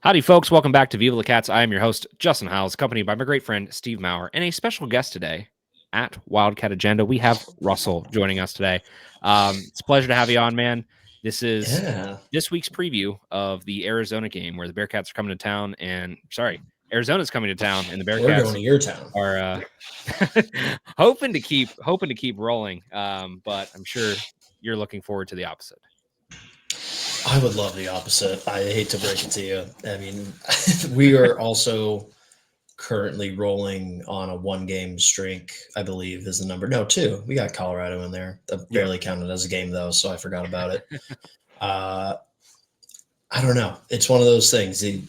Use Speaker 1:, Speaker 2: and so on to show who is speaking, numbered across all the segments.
Speaker 1: Howdy, folks. Welcome back to Viva La Cats. I am your host, Justin Hiles, accompanied by my great friend, Steve Maurer, and a special guest today at Wildcat Agenda. We have Russell joining us today. It's a pleasure to have you on, man. This is
Speaker 2: Yeah,
Speaker 1: this week's preview of the Arizona game where the Bearcats are coming to town, Arizona's coming to town, and the
Speaker 2: we're going
Speaker 1: Bearcats
Speaker 2: to your town.
Speaker 1: are hoping to keep rolling. But I'm sure you're looking forward to the opposite.
Speaker 2: I would love the opposite. I hate to break it to you. I mean, we are also currently rolling on a one-game streak, I believe is the number. No, two. We got Colorado in there. That barely counted as a game, though, so I forgot about it. I don't know. It's one of those things. The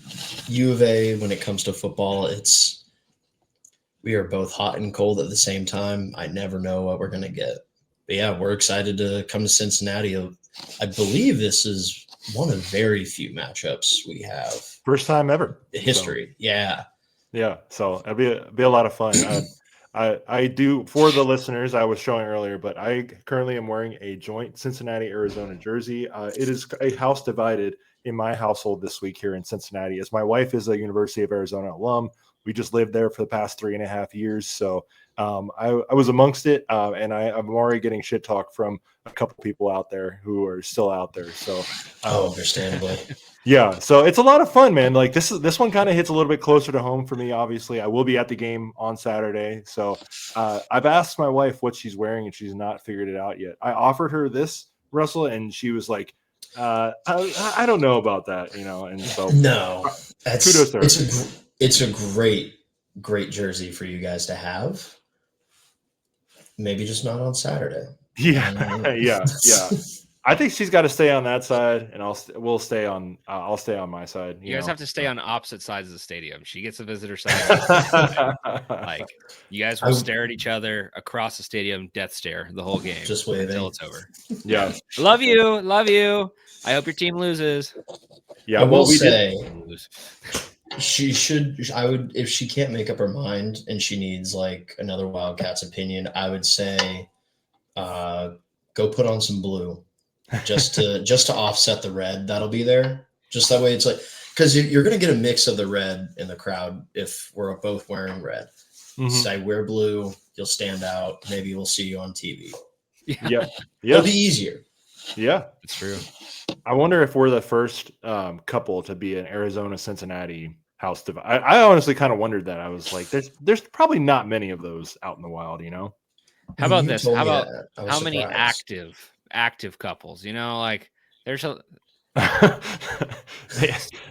Speaker 2: U of A, when it comes to football, we are both hot and cold at the same time. I never know what we're going to get. But yeah, we're excited to come to Cincinnati. I believe this is one of very few matchups we have.
Speaker 3: First time ever.
Speaker 2: History. So, yeah.
Speaker 3: Yeah. So it'll be a lot of fun. I do, for the listeners, I was showing earlier, but I currently am wearing a joint Cincinnati, Arizona jersey. It is a house divided in my household this week here in Cincinnati, as my wife is a University of Arizona alum. We just lived there for the past 3.5 years. So I was amongst it, and I'm already getting shit talk from a couple people out there who are still out there. So,
Speaker 2: understandably.
Speaker 3: Yeah, so it's a lot of fun, man. Like this one kind of hits a little bit closer to home for me. Obviously, I will be at the game on Saturday. So I've asked my wife what she's wearing, and she's not figured it out yet. I offered her this, Russell, and she was like, I don't know about that, And so
Speaker 2: no,
Speaker 3: kudos to her.
Speaker 2: It's a great jersey for you guys to have. Maybe just not on Saturday.
Speaker 3: Yeah, yeah. I think she's got to stay on that side, and I'll stay on my side.
Speaker 1: You guys have to stay on opposite sides of the stadium. She gets the visitor side. Like you guys will stare at each other across the stadium, death stare the whole game,
Speaker 2: just waving
Speaker 1: until it's over.
Speaker 3: Yeah,
Speaker 1: love you. I hope your team loses.
Speaker 2: Yeah, I will say she should. I would, if she can't make up her mind and she needs like another Wildcats opinion, I would say, go put on some blue. just to offset the red that'll be there. Just that way, it's like, because you're going to get a mix of the red in the crowd if we're both wearing red. Mm-hmm. So I wear blue, you'll stand out. Maybe we'll see you on TV.
Speaker 3: Yeah.
Speaker 2: It'll be easier.
Speaker 3: Yeah,
Speaker 1: it's true.
Speaker 3: I wonder if we're the first couple to be an Arizona-Cincinnati house divide. I honestly kind of wondered that. I was like, there's probably not many of those out in the wild,
Speaker 1: How about this? How about how
Speaker 2: surprised.
Speaker 1: Many active couples, like there's a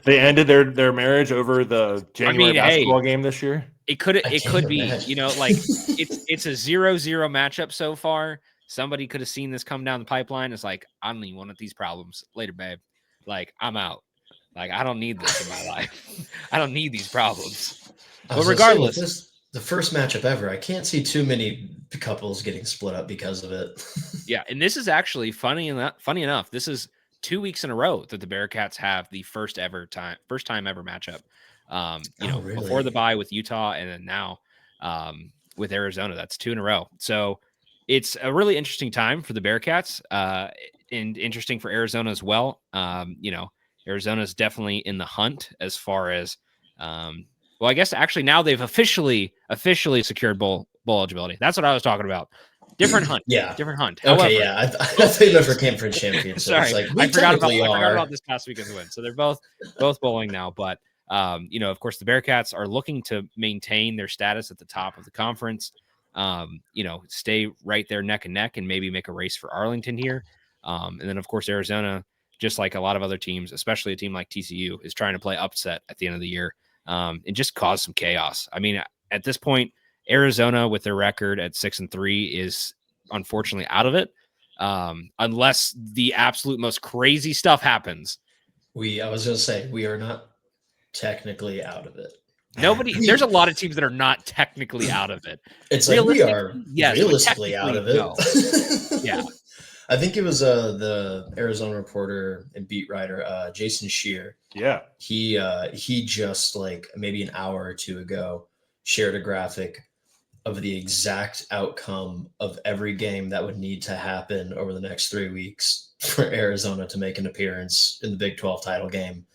Speaker 3: they ended their marriage over the January basketball game this year.
Speaker 1: It could be, like it's a 0-0 matchup so far. Somebody could have seen this come down the pipeline. It's like, I don't even want these problems later, babe. Like, I'm out. Like, I don't need this in my life. I don't need these problems. But regardless,
Speaker 2: the first matchup ever, I can't see too many couples getting split up because of it.
Speaker 1: Yeah, and this is actually funny enough. This is 2 weeks in a row that the Bearcats have the first time ever matchup.
Speaker 2: Really?
Speaker 1: Before the bye with Utah, and then now with Arizona. That's 2 in a row. So it's a really interesting time for the Bearcats, and interesting for Arizona as well. Arizona is definitely in the hunt as far as, I guess actually now they've officially secured bowl eligibility. That's what I was talking about. Different hunt.
Speaker 2: Yeah.
Speaker 1: Different hunt.
Speaker 2: Okay, however, yeah. I thought you meant for conference champions. So
Speaker 1: sorry,
Speaker 2: like,
Speaker 1: I forgot about this past weekend's win. So they're both bowling now. But, of course, the Bearcats are looking to maintain their status at the top of the conference. Stay right there neck and neck and maybe make a race for Arlington here. And then, of course, Arizona, just like a lot of other teams, especially a team like TCU, is trying to play upset at the end of the year and just cause some chaos. I mean, at this point, Arizona with their record at 6-3 is unfortunately out of it, unless the absolute most crazy stuff happens.
Speaker 2: I was going to say, we are not technically out of it.
Speaker 1: There's a lot of teams that are not technically out of it.
Speaker 2: It's like we are realistically out of it.
Speaker 1: No. Yeah.
Speaker 2: I think it was the Arizona reporter and beat writer Jason Shear.
Speaker 3: Yeah.
Speaker 2: He just like maybe an hour or two ago shared a graphic of the exact outcome of every game that would need to happen over the next 3 weeks for Arizona to make an appearance in the Big 12 title game.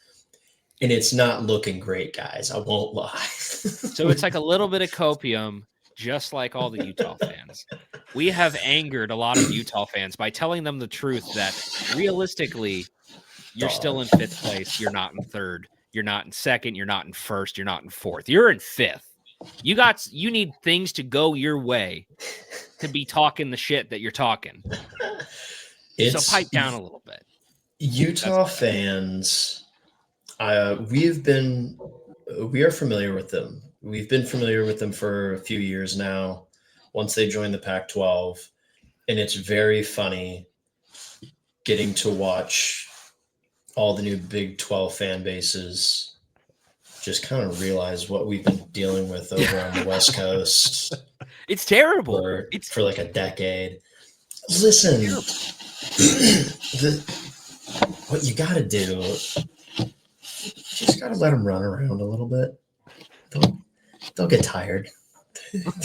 Speaker 2: And it's not looking great, guys. I won't lie.
Speaker 1: So it's like a little bit of copium, just like all the Utah fans. We have angered a lot of Utah fans by telling them the truth that realistically, you're still in 5th place. You're not in 3rd. You're not in 2nd. You're not in 1st. You're not in 4th. You're in 5th. You need things to go your way to be talking the shit that you're talking. So pipe down a little bit.
Speaker 2: Utah fans, we are familiar with them. We've been familiar with them for a few years now, once they joined the Pac-12. And it's very funny getting to watch all the new Big 12 fan bases just kind of realize what we've been dealing with over on the West Coast.
Speaker 1: It's terrible.
Speaker 2: For like a decade. Listen, what you got to do, you just got to let them run around a little bit. They'll get tired.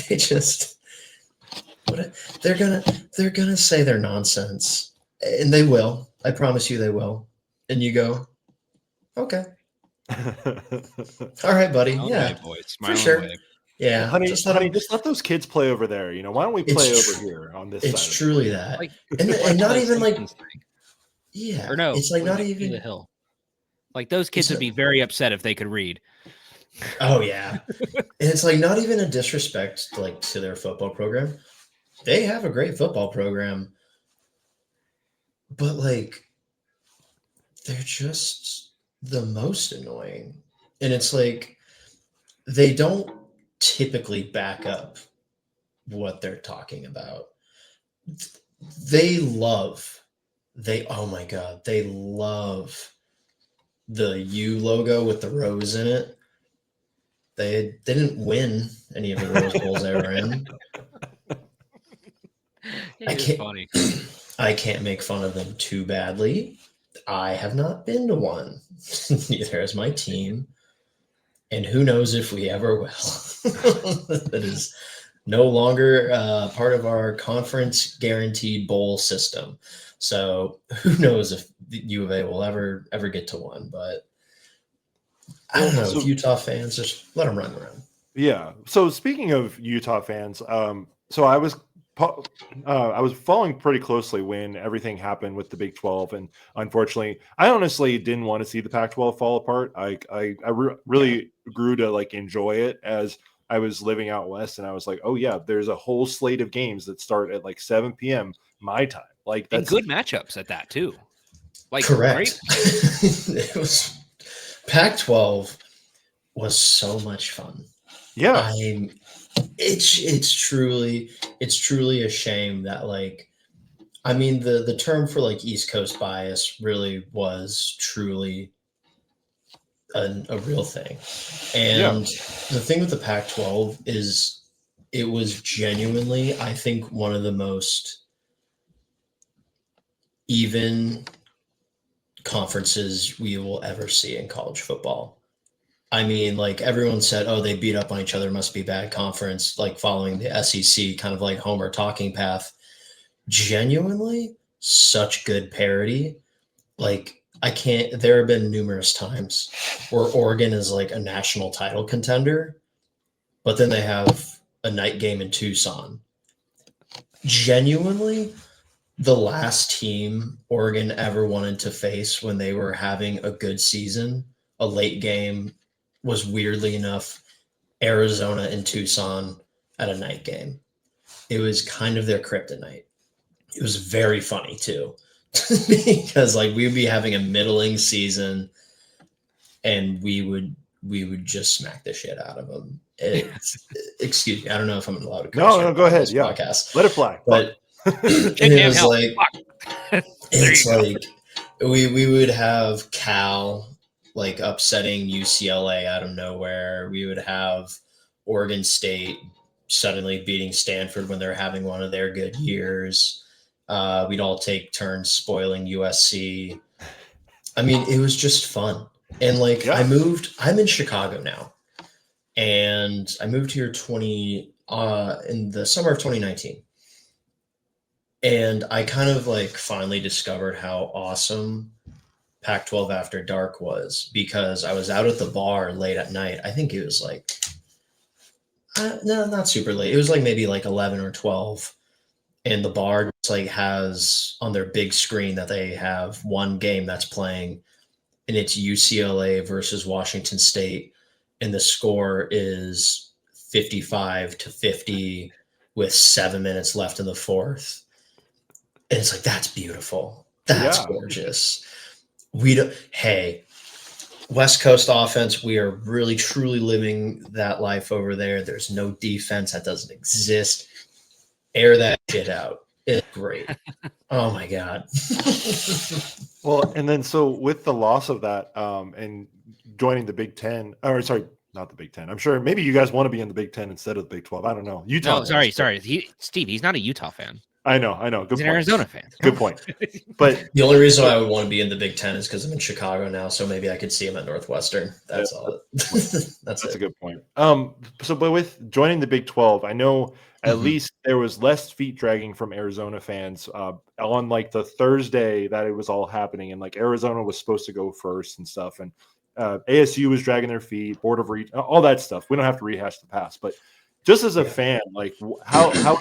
Speaker 2: They just, they're gonna say they're nonsense, and they will. I promise you, they will. And you go, okay, all right, buddy, yeah, for sure.
Speaker 1: Wave.
Speaker 2: Yeah,
Speaker 3: honey, just let those kids play over there. Why don't we play over here on this?
Speaker 2: It's
Speaker 3: side
Speaker 2: truly that, like, and not even like, yeah,
Speaker 1: or no,
Speaker 2: it's like not even
Speaker 1: the hill. Like those kids would be very upset if they could read.
Speaker 2: Oh yeah, and it's like not even a disrespect like to their football program. They have a great football program, but like they're just the most annoying. And it's like they don't typically back up what they're talking about. Oh my God, they love the U logo with the rose in it. They didn't win any of the Rose Bowls they were in. I can't make fun of them too badly. I have not been to one. Neither has my team. And who knows if we ever will. That is no longer part of our conference guaranteed bowl system. So who knows if the U of A will ever get to one. But I don't know. Utah fans, just let them run around.
Speaker 3: Yeah. So speaking of Utah fans, so I was following pretty closely when everything happened with the Big 12, and unfortunately, I honestly didn't want to see the Pac-12 fall apart. I really grew to like enjoy it as I was living out west, and I was like, oh yeah, there's a whole slate of games that start at like 7 p.m. my time. Like that's
Speaker 1: good matchups at that too. Like
Speaker 2: correct.
Speaker 1: Right?
Speaker 2: It was Pac-12 was so much fun.
Speaker 3: Yeah.
Speaker 2: It's truly a shame that like, I mean, the term for like East Coast bias really was truly a real thing. And the thing with the Pac-12 is it was genuinely, I think, one of the most even conferences we will ever see in college football. I mean, like everyone said, oh, they beat up on each other, must be bad conference, like following the SEC kind of like Homer talking path. Genuinely, such good parity. Like there have been numerous times where Oregon is like a national title contender, but then they have a night game in Tucson. Genuinely, the last team Oregon ever wanted to face when they were having a good season, a late game, was weirdly enough Arizona and Tucson at a night game. It was kind of their kryptonite. It was very funny too, because like we'd be having a middling season and we would just smack the shit out of them. Excuse me, I don't know if I'm allowed to.
Speaker 3: No, go ahead. Yeah,
Speaker 2: podcast.
Speaker 3: Let it fly.
Speaker 2: But it was like it's like we would have Cal like upsetting UCLA out of nowhere. We would have Oregon State suddenly beating Stanford when they're having one of their good years. We'd all take turns spoiling USC. I mean, it was just fun. And like I'm in Chicago now. And I moved here in the summer of 2019. And I kind of like finally discovered how awesome Pac-12 After Dark was, because I was out at the bar late at night. I think it was like, no, not super late. It was like maybe like 11 or 12. And the bar just like has on their big screen that they have one game that's playing, and it's UCLA versus Washington State. And the score is 55-50 with 7 minutes left in the fourth. And it's like, that's beautiful. That's gorgeous. Hey, West Coast offense, we are really truly living that life over there. There's no defense that doesn't exist. Air that shit out. It's great. Oh my God.
Speaker 3: Well, and then so with the loss of that and joining the Big Ten, or sorry, not the Big Ten. I'm sure maybe you guys want to be in the Big Ten instead of the Big 12. I don't know. Utah.
Speaker 1: No, sorry. Steve, he's not a Utah fan.
Speaker 3: I know. Good
Speaker 1: He's
Speaker 3: point.
Speaker 1: an Arizona fan.
Speaker 3: Good point. But
Speaker 2: the only reason I would want to be in the Big Ten is because I'm in Chicago now, so maybe I could see him at Northwestern. That's all. That's
Speaker 3: a good point. So, but with joining the Big 12, I know at least there was less feet dragging from Arizona fans on like the Thursday that it was all happening, and like Arizona was supposed to go first and stuff, and ASU was dragging their feet, Board of all that stuff. We don't have to rehash the past, but just as a fan, like how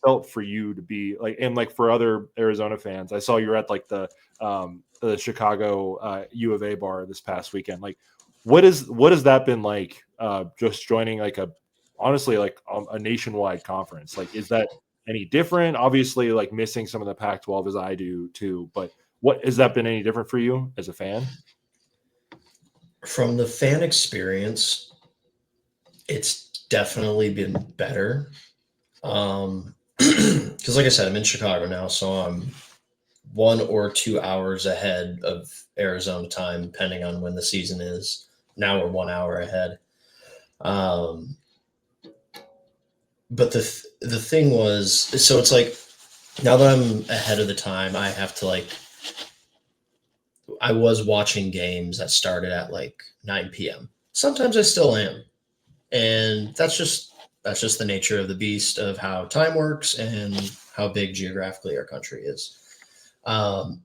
Speaker 3: felt for you to be like, and like for other Arizona fans, I saw you were at like the Chicago U of A bar this past weekend. Like, what has that been like? Just joining like honestly like a nationwide conference. Like, is that any different? Obviously, like missing some of the Pac-12 as I do too. But what has that been any different for you as a fan?
Speaker 2: From the fan experience, it's definitely been better. Because like I said, I'm in Chicago now, so I'm 1 or 2 hours ahead of Arizona time, depending on when the season is. Now we're 1 hour ahead. But the thing was, so it's like, now that I'm ahead of the time, I have to like, I was watching games that started at like 9 p.m. Sometimes I still am. And that's just the nature of the beast of how time works and how big geographically our country is. But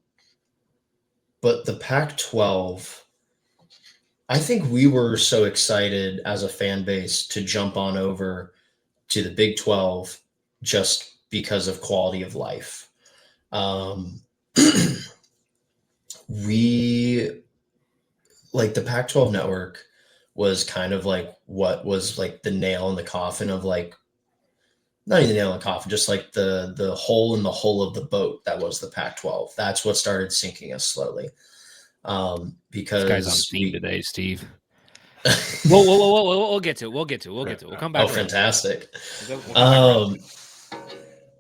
Speaker 2: the Pac-12, I think we were so excited as a fan base to jump on over to the Big 12 just because of quality of life. We, like, the Pac-12 network was kind of like what was like the nail in the coffin of like, not even the nail in the coffin, just like the hole in the hull of the boat that was the Pac-12. That's what started sinking us slowly. Because
Speaker 1: this guy's on theme today, Steve. We'll get to it. We'll come back.
Speaker 2: Oh, fantastic.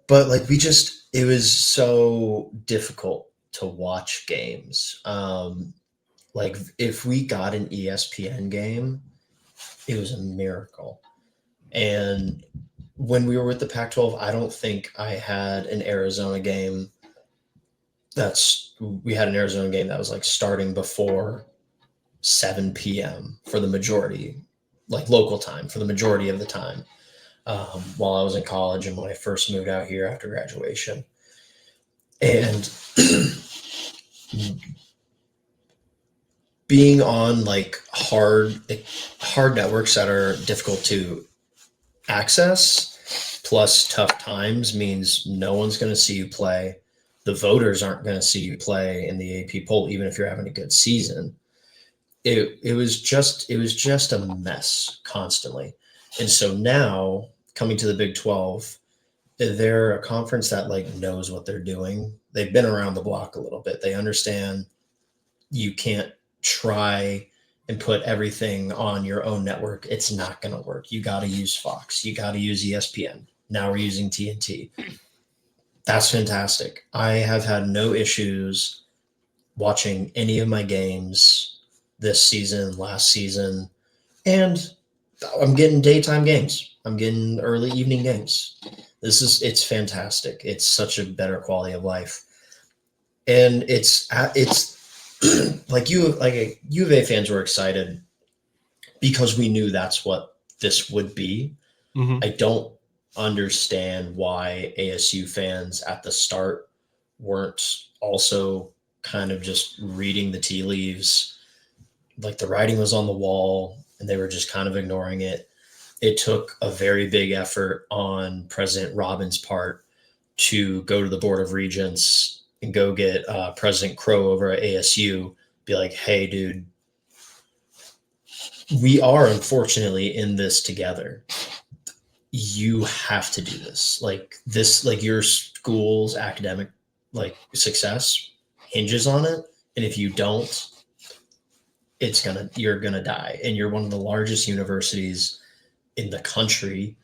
Speaker 2: But like it was so difficult to watch games. Like if we got an ESPN game, it was a miracle. And when we were with the Pac-12, I don't think I had an Arizona game. We had an Arizona game that was like starting before 7 p.m. for the majority, like local time for the majority of the time, while I was in college and when I first moved out here after graduation. And being on like hard networks that are difficult to access plus tough times means no one's going to see you play. The voters aren't going to see you play in the AP poll, even if you're having a good season. It was just a mess constantly. And so now coming to the Big 12, they're a conference that like knows what they're doing. They've been around the block a little bit. They understand you can't try and put everything on your own network. It's not going to work. You got to use Fox. You got to use ESPN. Now we're using TNT. That's fantastic. I have had no issues watching any of my games this season, last season, and I'm getting daytime games. I'm getting early evening games. It's fantastic. It's such a better quality of life. And it's like U of A fans were excited because we knew that's what this would be. Mm-hmm. I don't understand why ASU fans at the start weren't also kind of just reading the tea leaves. Like the writing was on the wall and they were just kind of ignoring it. It took a very big effort on President Robin's part to go to the Board of Regents and go get President Crow over at ASU, be like, hey, dude, we are unfortunately in this together. You have to do this. Like your school's academic like success hinges on it. And if you don't, you're gonna die. And you're one of the largest universities in the country.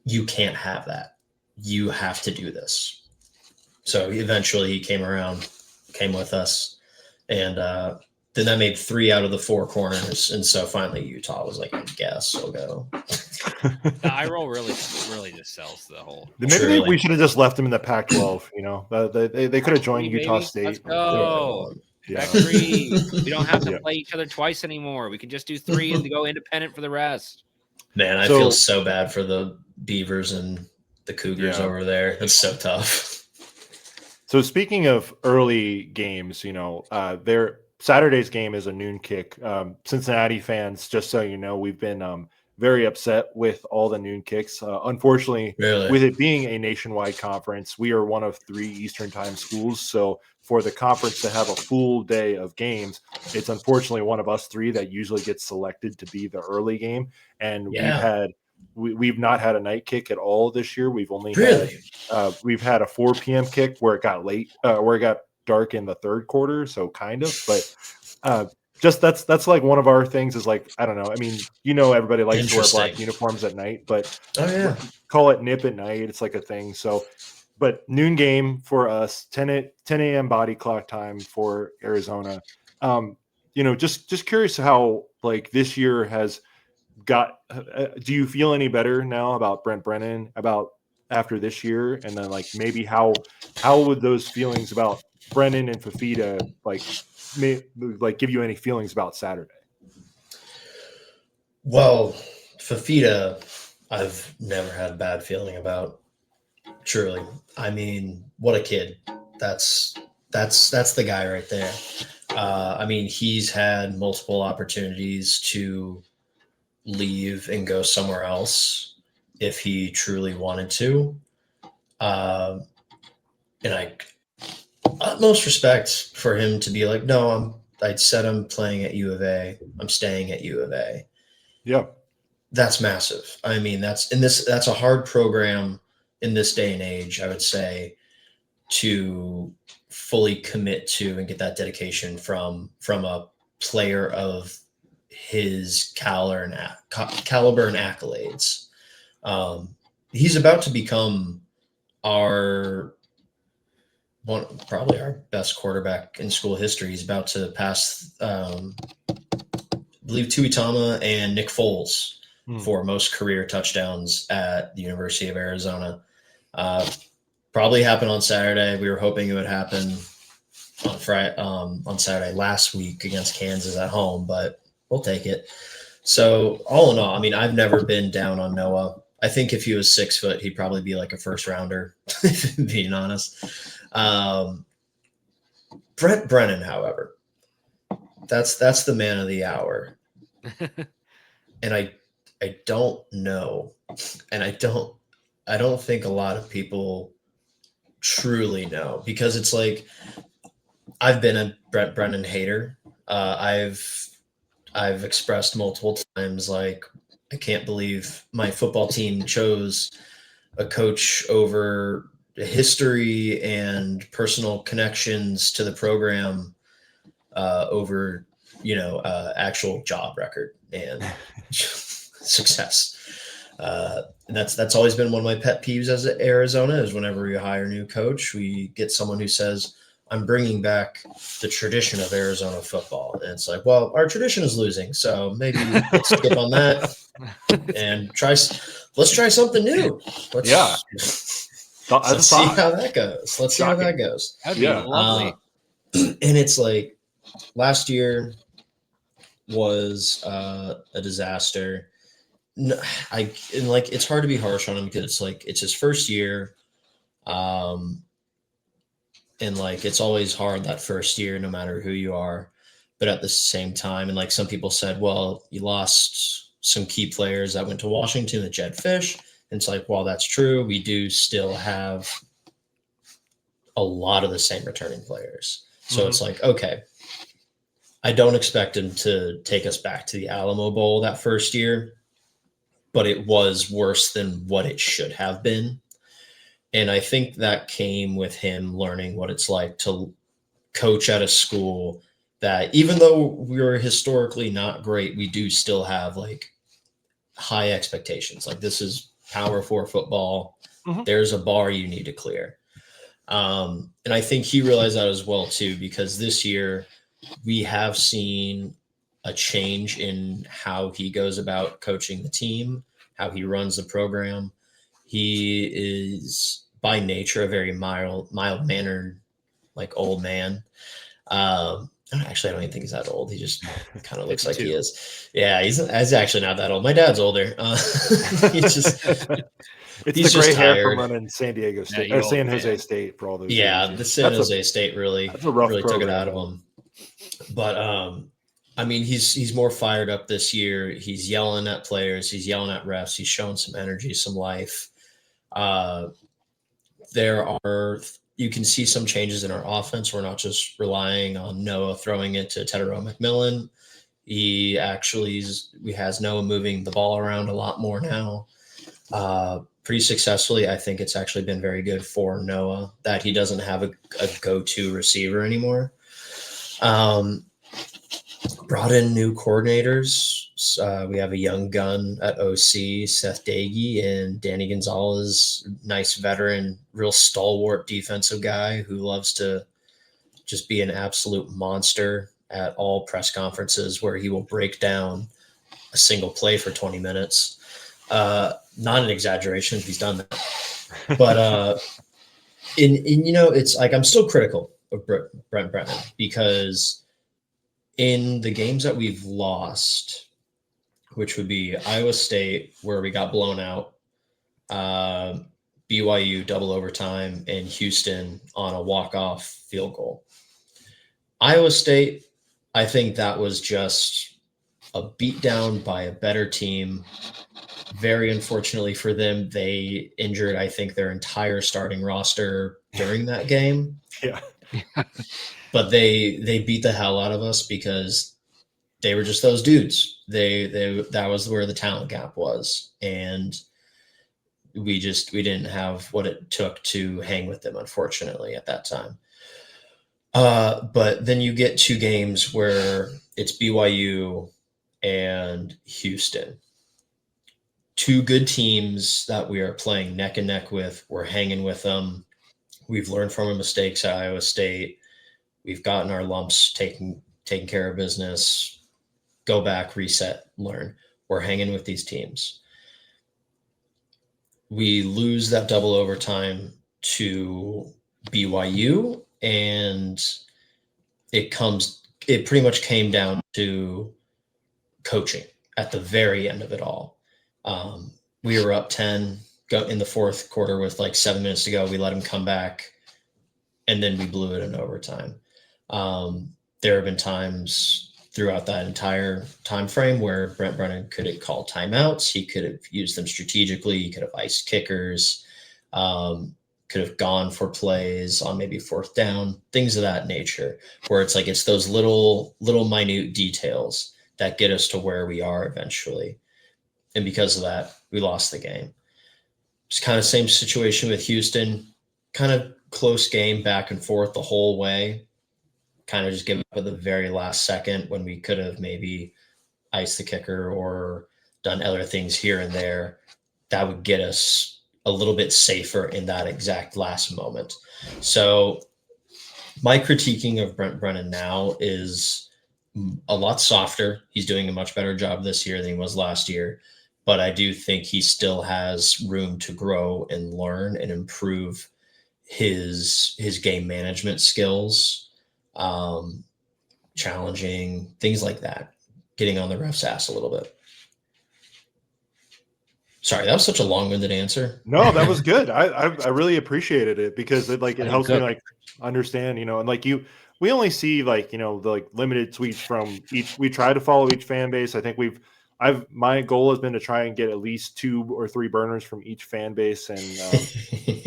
Speaker 2: You can't have that. You have to do this. So eventually he came with us, and then that made 3 out of the 4 corners. And so finally Utah was like, I guess I'll go.
Speaker 1: The eye roll really just sells the whole.
Speaker 3: Maybe we should have just left them in the Pac-12. You know, they could have joined Utah State.
Speaker 1: Let's go.
Speaker 3: Yeah.
Speaker 1: We don't have to play each other twice anymore. We can just do 3 and go independent for the rest.
Speaker 2: Man, I feel so bad for the Beavers and the Cougars over there. It's so tough.
Speaker 3: So speaking of early games, you know, their Saturday's game is a noon kick. Cincinnati fans, just so you know, we've been very upset with all the noon kicks. Unfortunately, with it being a nationwide conference, we are one of 3 Eastern time schools. So for the conference to have a full day of games, it's unfortunately one of us 3 that usually gets selected to be the early game. And we've not had a night kick at all this year. We've only had a 4 p.m. kick where it got late, where it got dark in the third quarter. So kind of, but just that's like one of our things is like, I don't know. I mean, you know, everybody likes to wear black uniforms at night, but call it nip at night. It's like a thing. So, but noon game for us, 10 a.m. body clock time for Arizona. You know, just curious how like this year has got. Do you feel any better now about Brent Brennan about after this year, and then like maybe how would those feelings about Brennan and Fafita like give you any feelings about Saturday?
Speaker 2: Well, Fafita, I've never had a bad feeling about. Truly, I mean, what a kid! That's the guy right there. I mean, he's had multiple opportunities to leave and go somewhere else if he truly wanted to. And utmost respect for him to be like, no, I'd said I'm playing at U of A. I'm staying at U of A.
Speaker 3: Yeah.
Speaker 2: That's massive. I mean, that's a hard program in this day and age, I would say, to fully commit to and get that dedication from a player of his caliber and accolades. He's about to become probably our best quarterback in school history. He's about to pass, I believe, Tuitama and Nick Foles for most career touchdowns at the University of Arizona. Probably happened on Saturday. We were hoping it would happen on Saturday last week against Kansas at home, but we'll take it. So all in all, I mean, I've never been down on Noah. I think if he was 6 foot, he'd probably be like a first rounder, being honest. Brent Brennan, however, that's the man of the hour. And I don't know. And I don't think a lot of people truly know, because it's like, I've been a Brent Brennan hater. I've expressed multiple times, like, I can't believe my football team chose a coach over history and personal connections to the program over, actual job record and success. And that's always been one of my pet peeves as Arizona, is whenever we hire a new coach, we get someone who says, I'm bringing back the tradition of Arizona football. And it's like, well, our tradition is losing, so maybe let's skip on that and let's try something new. Let's see how that goes. Let's see how that goes.
Speaker 1: That'd be lovely.
Speaker 2: And it's like, last year was a disaster. It's hard to be harsh on him because it's like, it's his first year. And like, it's always hard that first year, no matter who you are. But at the same time, and like some people said, well, you lost some key players that went to Washington, the Jed Fish. And it's like, well, that's true. We do still have a lot of the same returning players. So it's like, okay, I don't expect him to take us back to the Alamo Bowl that first year, but it was worse than what it should have been. And I think that came with him learning what it's like to coach at a school that, even though we're historically not great, we do still have like high expectations. Like, this is Power 4 football. There's a bar you need to clear. And I think he realized that as well too, because this year we have seen a change in how he goes about coaching the team, how he runs the program. He is by nature a very mild-mannered, like, old man. Actually, I don't even think he's that old. He just kind of looks like he is. Yeah, he's actually not that old. My dad's older. He's just
Speaker 3: it's the gray hair from running San Diego State or San Jose State for all those years.
Speaker 2: The San Jose State really took it out of him. But I mean, he's more fired up this year. He's yelling at players. He's yelling at refs. He's showing some energy, some life. You can see some changes in our offense. We're not just relying on Noah throwing it to Tedero McMillan. He has Noah moving the ball around a lot more now. Pretty successfully. I think it's actually been very good for Noah that he doesn't have a go-to receiver anymore. Brought in new coordinators. We have a young gun at OC, Seth Dagey, and Danny Gonzalez, nice veteran, real stalwart defensive guy who loves to just be an absolute monster at all press conferences where he will break down a single play for 20 minutes. Not an exaggeration. He's done that. But it's like, I'm still critical of Brent Brennan because in the games that we've lost, which would be Iowa State, where we got blown out, BYU double overtime, and Houston on a walk-off field goal. Iowa State, I think that was just a beatdown by a better team. Very unfortunately for them, they injured, I think, their entire starting roster during that game.
Speaker 3: Yeah.
Speaker 2: But they beat the hell out of us because they were just those dudes. That was where the talent gap was, and we didn't have what it took to hang with them, unfortunately, at that time. But then you get two games where it's BYU and Houston, two good teams that we are playing neck and neck with. We're hanging with them. We've learned from our mistakes at Iowa State. We've gotten our lumps, taken care of business, go back, reset, learn. We're hanging with these teams. We lose that double overtime to BYU, and it pretty much came down to coaching at the very end of it all. We were up 10 in the fourth quarter with like 7 minutes to go. We let them come back, and then we blew it in overtime. There have been times throughout that entire time frame where Brent Brennan could have called timeouts. He could have used them strategically. He could have iced kickers, could have gone for plays on maybe fourth down, things of that nature, where it's like, it's those little minute details that get us to where we are eventually. And because of that, we lost the game. It's kind of same situation with Houston, kind of close game back and forth the whole way. Kind of just give up at the very last second when we could have maybe iced the kicker or done other things here and there that would get us a little bit safer in that exact last moment. So my critiquing of Brent Brennan now is a lot softer. He's doing a much better job this year than he was last year, but I do think he still has room to grow and learn and improve his game management skills. Challenging, things like that, getting on the ref's ass a little bit. Sorry, that was such a long-winded answer.
Speaker 3: No, that was good. I really appreciated it because it helps me like understand, and like we only see like, the like limited tweets from each. We try to follow each fan base. I think my goal has been to try and get at least 2 or 3 burners from each fan base. And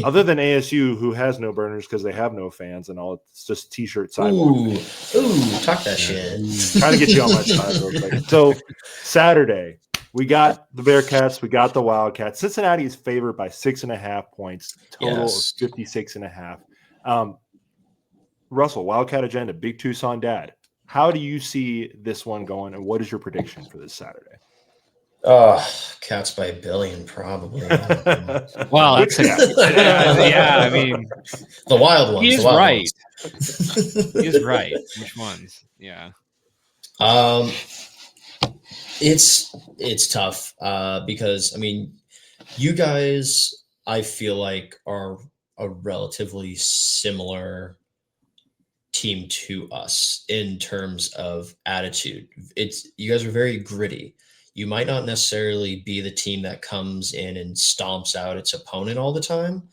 Speaker 3: other than ASU, who has no burners because they have no fans and all, it's just t-shirt sidewalk.
Speaker 2: Ooh, talk that shit.
Speaker 3: Trying to get you on my side real quick. So Saturday, we got the Bearcats, we got the Wildcats. Cincinnati is favored by 6.5 points, total of 56.5. Russell, Wildcat agenda, Big Tucson dad. How do you see this one going, and what is your prediction for this Saturday?
Speaker 2: Cats by a billion, probably.
Speaker 1: Well, that's yeah. I mean,
Speaker 2: the wild ones.
Speaker 1: He's right. He's right. Which ones? Yeah.
Speaker 2: It's tough because, I mean, you guys, I feel like, are a relatively similar team to us in terms of attitude. You guys are very gritty. You might not necessarily be the team that comes in and stomps out its opponent all the time,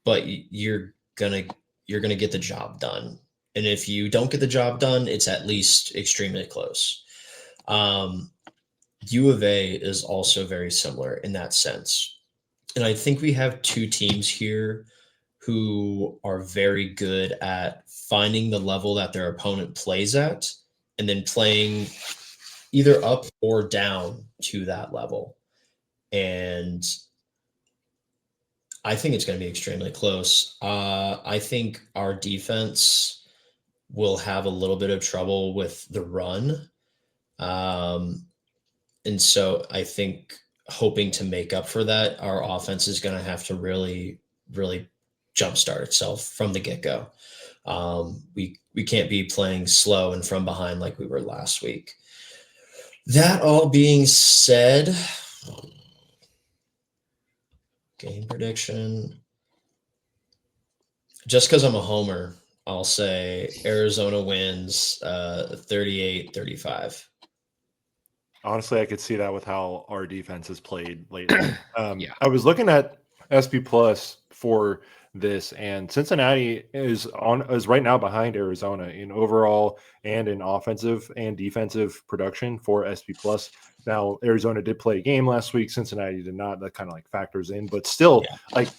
Speaker 2: but you're gonna get the job done. And if you don't get the job done, it's at least extremely close. U of A is also very similar in that sense. And I think we have 2 teams here who are very good at finding the level that their opponent plays at and then playing either up or down to that level. And I think it's going to be extremely close. I think our defense will have a little bit of trouble with the run. And so I think, hoping to make up for that, our offense is going to have to really, really jumpstart itself from the get-go. We can't be playing slow and from behind like we were last week. That all being said, game prediction. Just because I'm a homer, I'll say Arizona wins 38-35.
Speaker 3: Honestly, I could see that with how our defense has played lately. I was looking at SP Plus for this, and Cincinnati is right now behind Arizona in overall and in offensive and defensive production for SP Plus. Now, Arizona did play a game last week. Cincinnati did not. That kind of like factors in, but still, like,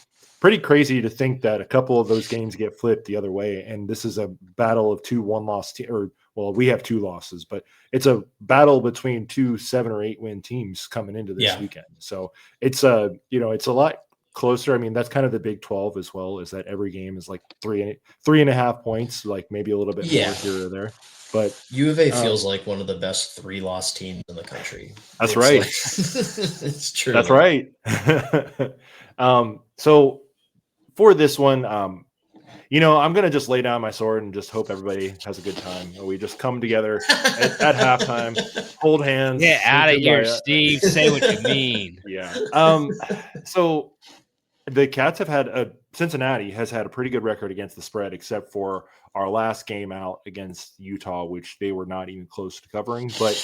Speaker 3: pretty crazy to think that a couple of those games get flipped the other way, and this is a battle of 2 one-loss teams. Well, we have 2 losses, but it's a battle between 2 7 or 8 win teams coming into this weekend. So it's it's a lot closer. I mean, that's kind of the Big 12 as well, is that every game is like 3.5 points, like maybe a little bit more here or there. But
Speaker 2: U of A feels like one of the best 3-loss teams in the country.
Speaker 3: That's right.
Speaker 2: It's true.
Speaker 3: That's right. So for this one, I'm going to just lay down my sword and just hope everybody has a good time. We just come together at halftime, hold hands.
Speaker 1: Get out of here, Steve. Say what you mean.
Speaker 3: Yeah. So the Cats have Cincinnati has had a pretty good record against the spread, except for our last game out against Utah, which they were not even close to covering. But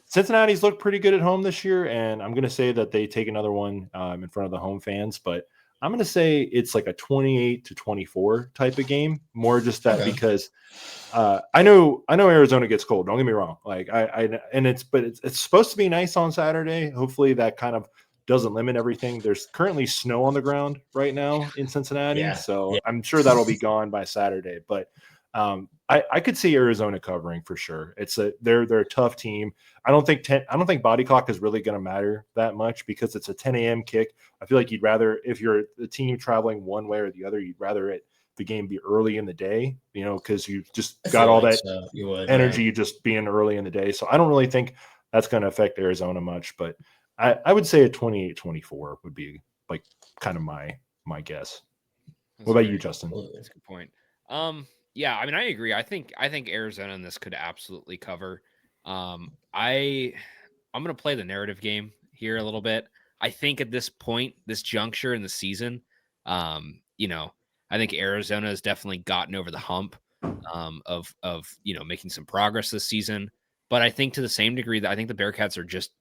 Speaker 3: Cincinnati's looked pretty good at home this year, and I'm going to say that they take another one in front of the home fans. But I'm going to say it's like a 28-24 type of game. More just that because I know Arizona gets cold. Don't get me wrong. Like it's supposed to be nice on Saturday. Hopefully that kind of doesn't limit everything. There's currently snow on the ground right now in Cincinnati, so I'm sure that'll be gone by Saturday. But I could see Arizona covering for sure. They're a tough team. I don't think body clock is really going to matter that much because it's a 10 a.m. kick. I feel like you'd rather, if you're the team traveling one way or the other, you'd rather the game be early in the day, because you just got all that energy just being early in the day. So I don't really think that's going to affect Arizona much, but I would say a 28-24 would be like kind of my guess. What about you, Justin?
Speaker 1: That's a good point. Yeah, I mean, I agree. I think Arizona in this could absolutely cover. I'm going to play the narrative game here a little bit. I think at this point, this juncture in the season, I think Arizona has definitely gotten over the hump of making some progress this season. But I think to the same degree that I think the Bearcats are just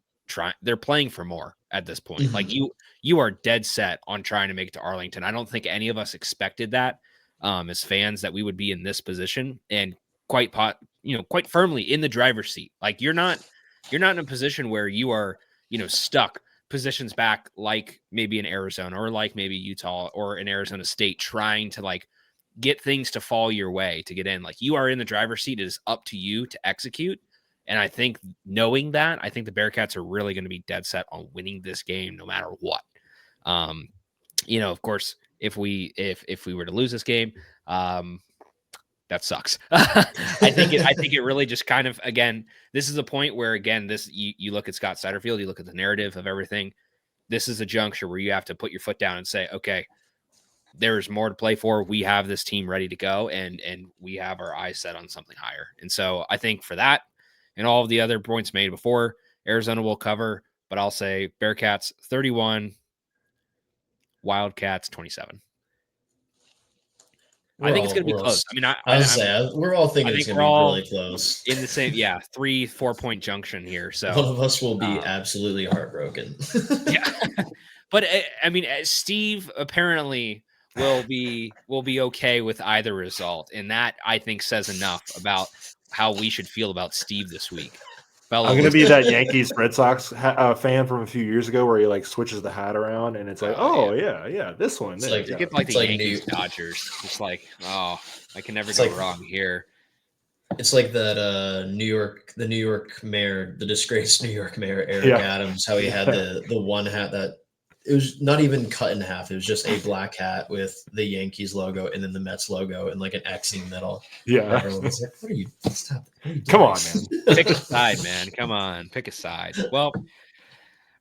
Speaker 1: they're playing for more at this point. Like you are dead set on trying to make it to Arlington. I don't think any of us expected that as fans, that we would be in this position and quite firmly in the driver's seat. Like you're not in a position where you are, stuck positions back, like maybe in Arizona or like maybe Utah or in Arizona State, trying to like get things to fall your way to get in. Like you are in the driver's seat. It is up to you to execute. And I think knowing that, I think the Bearcats are really going to be dead set on winning this game no matter what. Of course, if we were to lose this game, that sucks. I think it really just kind of, again, this is a point where, again, you look at Scott Satterfield, you look at the narrative of everything. This is a juncture where you have to put your foot down and say, okay, there's more to play for. We have this team ready to go, and we have our eyes set on something higher. And so I think for that and all of the other points made before, Arizona will cover, but I'll say Bearcats 31, Wildcats 27. I think it's going to be close. I mean,
Speaker 2: we're all thinking it's going to be really close.
Speaker 1: In the same, 3-4 point junction here. So
Speaker 2: one of us will be absolutely heartbroken.
Speaker 1: Yeah, but I mean, Steve apparently will be okay with either result, and that I think says enough about how we should feel about Steve this week.
Speaker 3: I'm going to be that Yankees Red Sox fan from a few years ago where he like switches the hat around and it's like, this one.
Speaker 1: It's like the Yankees Dodgers. It's like, I can never go wrong here.
Speaker 2: It's like that the New York mayor, the disgraced New York mayor, Eric Adams, how he had the one hat that it was not even cut in half. It was just a black hat with the Yankees logo and then the Mets logo and like an X in the middle.
Speaker 3: Yeah.
Speaker 2: Everyone was like, what are you? Stop.
Speaker 3: Come on, man.
Speaker 1: Pick a side, man. Come on. Pick a side. Well,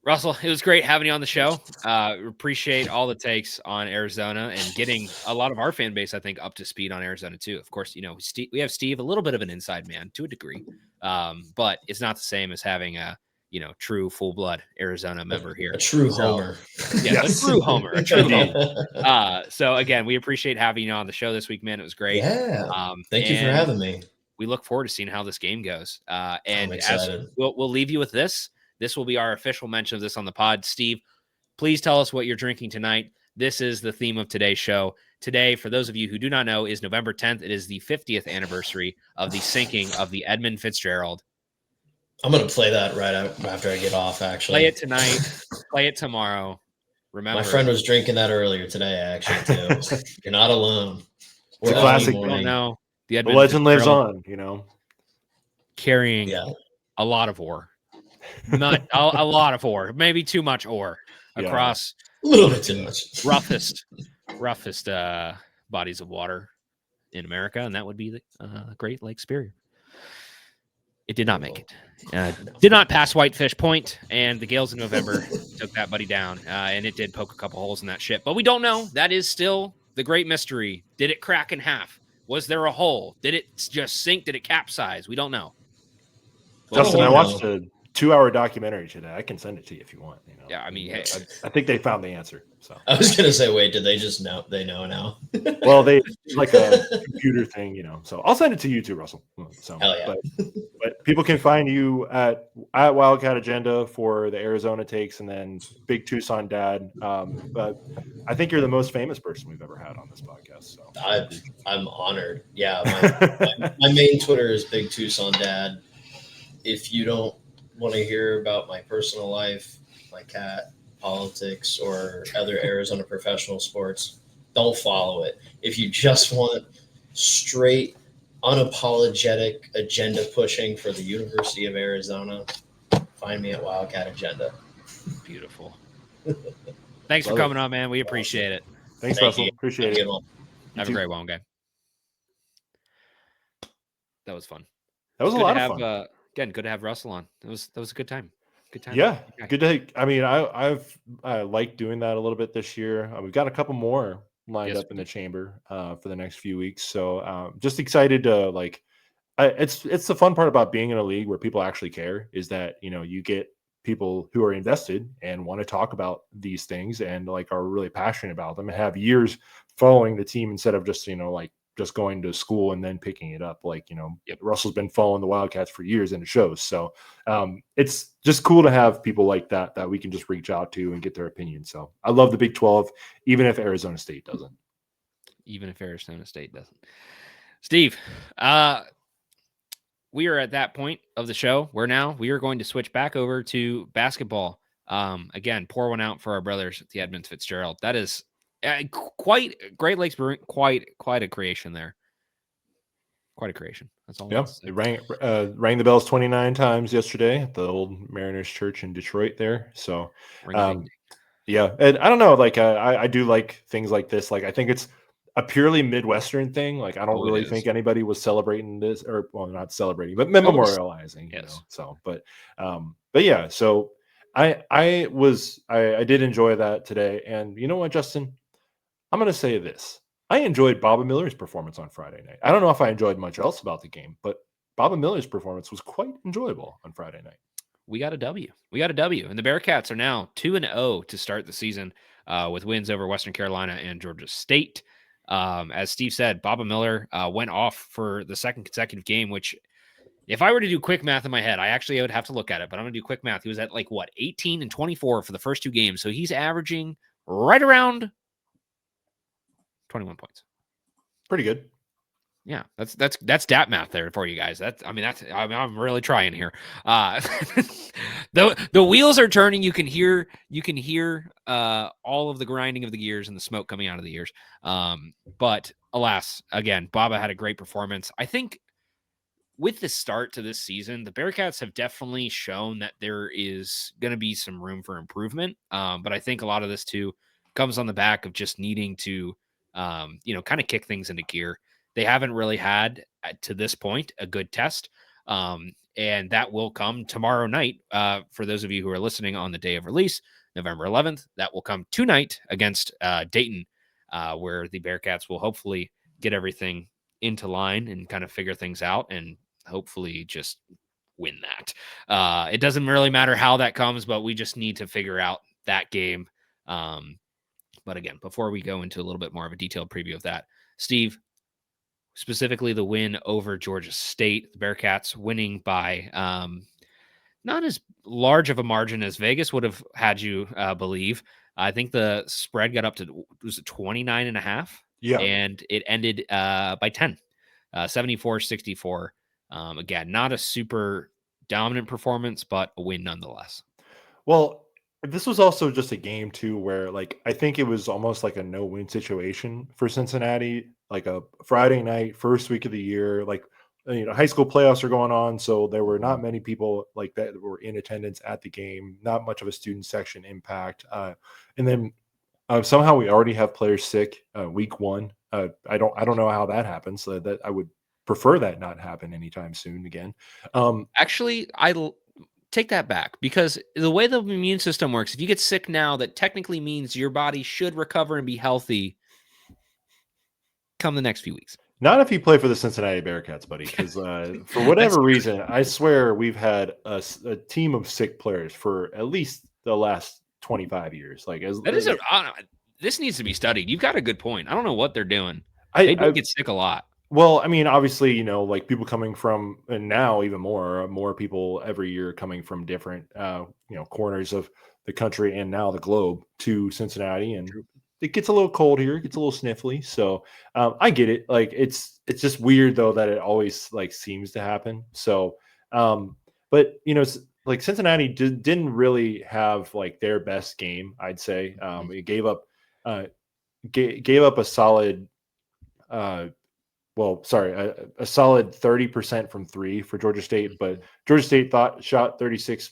Speaker 1: Russell, it was great having you on the show. Appreciate all the takes on Arizona and getting a lot of our fan base, I think, up to speed on Arizona too. Of course, we have Steve, a little bit of an inside man to a degree, but it's not the same as having a true full blood Arizona member here.
Speaker 2: A true homer.
Speaker 1: Yeah, a true homer. So again, we appreciate having you on the show this week, man. It was great.
Speaker 2: Yeah. Thank you for having me.
Speaker 1: We look forward to seeing how this game goes. And as we'll leave you with this. This will be our official mention of this on the pod. Steve, please tell us what you're drinking tonight. This is the theme of today's show. Today, for those of you who do not know, is November 10th. It is the 50th anniversary of the sinking of the Edmund Fitzgerald.
Speaker 2: I'm going to play that right after I get off, actually.
Speaker 1: Play it tonight. Play it tomorrow. Remember.
Speaker 2: My friend was drinking that earlier today, actually, too. You're not alone.
Speaker 3: It's a classic.
Speaker 1: You don't know.
Speaker 3: The legend lives on,
Speaker 1: Carrying a lot of ore. Not a lot of ore, maybe too much ore across
Speaker 2: a little bit too much
Speaker 1: roughest bodies of water in America, and that would be the Great Lakes Superior. It did not make it. Did not pass Whitefish Point, and the gales of November took that buddy down, and it did poke a couple holes in that ship. But we don't know. That is still the great mystery. Did it crack in half? Was there a hole? Did it just sink? Did it capsize? We don't know.
Speaker 3: Justin, I watched a 2-hour documentary today. I can send it to you if you want.
Speaker 1: Yeah, I mean, hey,
Speaker 3: I think they found the answer. So
Speaker 2: I was gonna say, wait, did they just know? They know now.
Speaker 3: Well, they like a computer thing, So I'll send it to you too, Russell. So,
Speaker 2: hell yeah.
Speaker 3: But people can find you at Wildcat Agenda for the Arizona takes, and then Big Tucson Dad. But I think you're the most famous person we've ever had on this podcast. So
Speaker 2: I'm honored. Yeah, my main Twitter is Big Tucson Dad. If you don't want to hear about my personal life, my cat, politics, or other Arizona professional sports, don't follow it. If you just want straight, unapologetic agenda pushing for the University of Arizona, find me at Wildcat Agenda.
Speaker 1: Beautiful. Thanks for coming on, man. We appreciate it.
Speaker 3: Thanks, Russell. Appreciate it.
Speaker 1: Have a great one, guy. That was fun.
Speaker 3: That was a lot of fun.
Speaker 1: Again, good to have Russell on. That was a good time. Good time.
Speaker 3: Yeah, good day. I mean, I've liked doing that a little bit this year. We've got a couple more lined up in the chamber for the next few weeks. So just excited to it's the fun part about being in a league where people actually care is that, you get people who are invested and want to talk about these things and are really passionate about them and have years following the team instead of just, just going to school and then picking it up. Like,
Speaker 1: Yep.
Speaker 3: Russell's been following the Wildcats for years and it shows. So it's just cool to have people like that we can just reach out to and get their opinion. So I love the Big 12, even if Arizona State doesn't.
Speaker 1: Even if Arizona State doesn't. Steve, we are at that point of the show where now we are going to switch back over to basketball. Again, pour one out for our brothers at the Edmonds Fitzgerald. That is quite Great Lakes Brewing, quite a creation there. Quite a creation. That's all.
Speaker 3: Yeah, it rang the bells 29 times yesterday at the old Mariners Church in Detroit there. So, yeah, and I don't know. Like, I do like things like this. Like, I think it's a purely Midwestern thing. Like, I don't really think anybody was celebrating this, or well, not celebrating, but memorializing.
Speaker 1: Yes.
Speaker 3: So, but yeah. So, I did enjoy that today, and you know what, Justin, I'm going to say this. I enjoyed Baba Miller's performance on Friday night. I don't know if I enjoyed much else about the game, but Baba Miller's performance was quite enjoyable on Friday night.
Speaker 1: We got a W. And the Bearcats are now 2-0 to start the season with wins over Western Carolina and Georgia State. As Steve said, Baba Miller went off for the second consecutive game, which if I were to do quick math in my head, I would have to look at it, but I'm going to do quick math. He was at 18 and 24 for the first two games. So he's averaging right around 21 points.
Speaker 3: Pretty good.
Speaker 1: Yeah, that's stat math there for you guys. I'm really trying here. The wheels are turning. You can hear all of the grinding of the gears and the smoke coming out of the ears. But alas, again, Baba had a great performance. I think with the start to this season, the Bearcats have definitely shown that there is going to be some room for improvement. But I think a lot of this too comes on the back of just needing to kind of kick things into gear. They haven't really had, to this point, a good test, and that will come tomorrow night. For those of you who are listening on the day of release, November 11th, that will come tonight against Dayton, where the Bearcats will hopefully get everything into line and kind of figure things out and hopefully just win that. It doesn't really matter how that comes, but we just need to figure out that game. But again, before we go into a little bit more of a detailed preview of that, Steve, specifically the win over Georgia State, the Bearcats winning by not as large of a margin as Vegas would have had you believe. I think the spread got up to, was it 29.5?
Speaker 3: Yeah.
Speaker 1: And it ended by 10, 74-64. Again, not a super dominant performance, but a win nonetheless.
Speaker 3: Well, this was also just a game too where I think it was almost like a no-win situation for Cincinnati, like a Friday night, first week of the year, high school playoffs are going on. So there were not many people like that were in attendance at the game, not much of a student section impact. And then somehow we already have players sick week one. I don't know how that happens. So that I would prefer that not happen anytime soon again.
Speaker 1: Actually, I take that back, because the way the immune system works, if you get sick now, that technically means your body should recover and be healthy come the next few weeks.
Speaker 3: Not if you play for the Cincinnati Bearcats, buddy, because for whatever reason, I swear we've had a team of sick players for at least the last 25 years.
Speaker 1: This needs to be studied. You've got a good point. I don't know what they're doing. They do get sick a lot.
Speaker 3: Well, I mean, obviously, people coming from, and now even more people every year coming from different, corners of the country and now the globe to Cincinnati, and it gets a little cold here, it gets a little sniffly. So I get it. It's just weird though that it always seems to happen. So, but Cincinnati didn't really have their best game, I'd say. It gave up a solid. A solid 30% from three for Georgia State, but Georgia State shot 36%.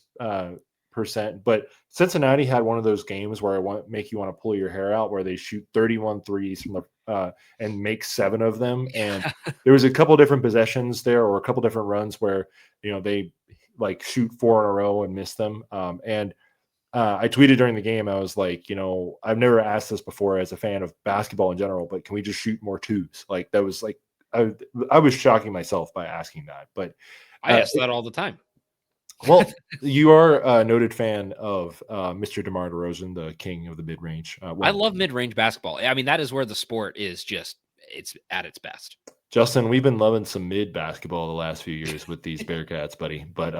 Speaker 3: But Cincinnati had one of those games where make you want to pull your hair out, where they shoot 31 threes from and make 7 of them. And there was a couple different possessions there, or a couple different runs where they shoot 4 in a row and miss them. And I tweeted during the game, I was like, I've never asked this before as a fan of basketball in general, but can we just shoot more twos? That was I was shocking myself by asking that, but
Speaker 1: I ask that all the time.
Speaker 3: Well, you are a noted fan of Mr. DeMar DeRozan, the king of the mid-range.
Speaker 1: I love mid-range basketball. I mean, that is where the sport is just it's at its best.
Speaker 3: Justin, we've been loving some mid basketball the last few years with these Bearcats, buddy. But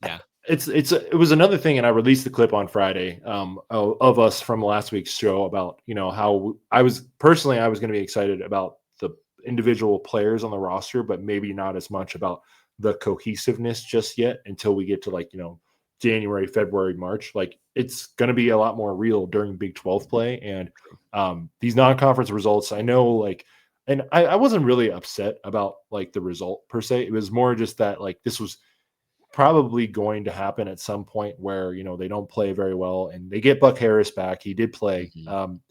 Speaker 1: yeah.
Speaker 3: It was another thing, and I released the clip on Friday of us from last week's show about how I was going to be excited about the individual players on the roster, but maybe not as much about the cohesiveness just yet until we get to January, February, March. Like it's going to be a lot more real during Big 12 play, and these non-conference results. I know and I wasn't really upset about the result per se. It was more just that this was probably going to happen at some point where they don't play very well and they get Buck Harris back. He did play,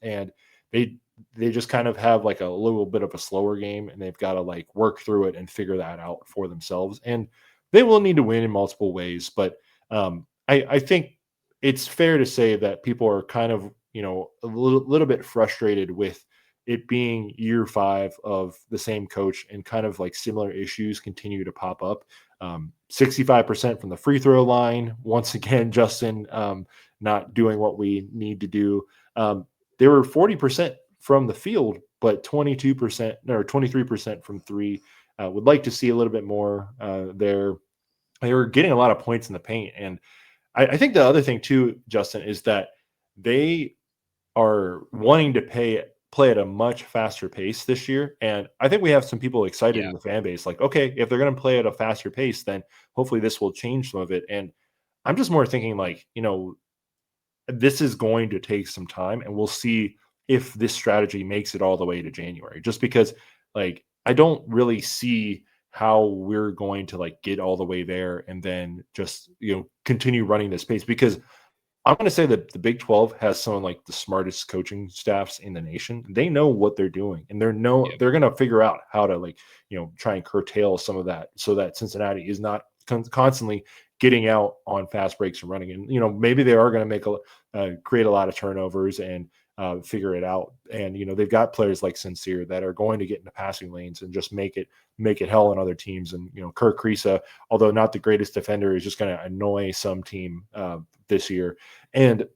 Speaker 3: and they just kind of have a little bit of a slower game, and they've got to work through it and figure that out for themselves. And they will need to win in multiple ways, but I think it's fair to say that people are kind of a little bit frustrated with it being year 5 of the same coach, and kind of similar issues continue to pop up. 65% from the free throw line. Once again, Justin not doing what we need to do. They were 40% from the field, but 22% or 23% from three. Would like to see a little bit more there. They were getting a lot of points in the paint. And I think the other thing too, Justin, is that they are wanting to play at a much faster pace this year. And I think we have some people excited in the fan base, okay, if they're going to play at a faster pace, then hopefully this will change some of it. And I'm just more thinking this is going to take some time, and we'll see if this strategy makes it all the way to January, just because I don't really see how we're going to get all the way there and then just, continue running this pace, because I'm going to say that the Big 12 has some of the smartest coaching staffs in the nation. They know what they're doing, and they're going to figure out how to try and curtail some of that so that Cincinnati is not constantly getting out on fast breaks and running. And, maybe they are going to create a lot of turnovers and figure it out. And, they've got players like Sincere that are going to get into passing lanes and just make it hell on other teams. And, Kirk Kriisa, although not the greatest defender, is just going to annoy some team this year. And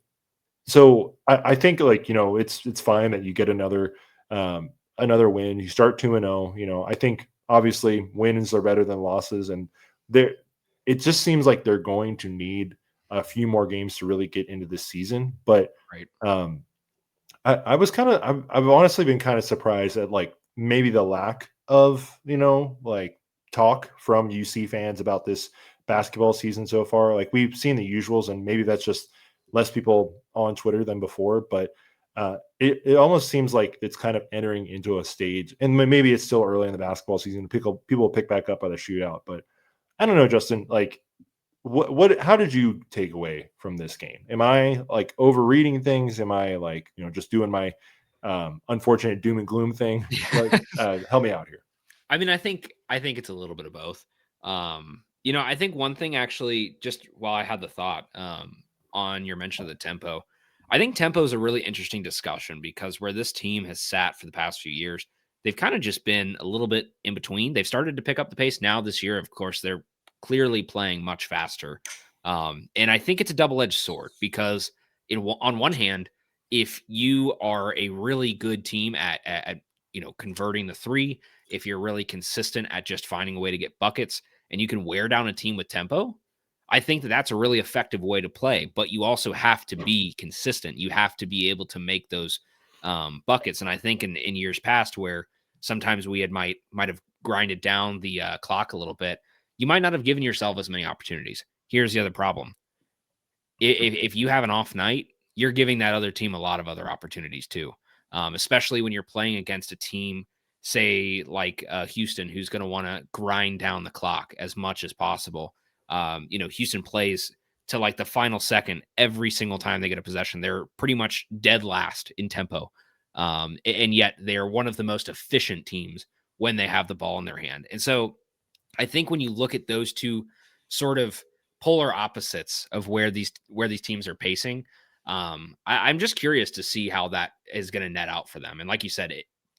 Speaker 3: so I think it's fine that you get another win. You start 2-0. I think obviously wins are better than losses, and it just seems like they're going to need a few more games to really get into this season. But I've honestly been kind of surprised at maybe the lack of talk from UC fans about this basketball season so far. We've seen the usuals, and maybe that's just less people on Twitter than before, but it almost seems like it's kind of entering into a stage, and maybe it's still early in the basketball season. People will pick back up by the shootout, but I don't know, Justin, how did you take away from this game? Am I overreading things? Am I just doing my unfortunate doom and gloom thing? Help me out here.
Speaker 1: I mean, I think it's a little bit of both. I think one thing, actually, just while I had the thought on your mention of the tempo, I think tempo is a really interesting discussion, because where this team has sat for the past few years, they've kind of just been a little bit in between. They've started to pick up the pace now this year. Of course, they're clearly playing much faster. And I think it's a double-edged sword, because on one hand, if you are a really good team at converting the three, if you're really consistent at just finding a way to get buckets, and you can wear down a team with tempo, I think that that's a really effective way to play. But you also have to be consistent. You have to be able to make those buckets. And I think in years past, where sometimes we might have grinded down the clock a little bit, you might not have given yourself as many opportunities. Here's the other problem. If you have an off night, you're giving that other team a lot of other opportunities too, especially when you're playing against a team, say like Houston, who's going to want to grind down the clock as much as possible. Houston plays to the final second every single time they get a possession. They're pretty much dead last in tempo, and yet they're one of the most efficient teams when they have the ball in their hand. And so I think when you look at those two sort of polar opposites of where these teams are pacing, I'm just curious to see how that is going to net out for them. And like you said,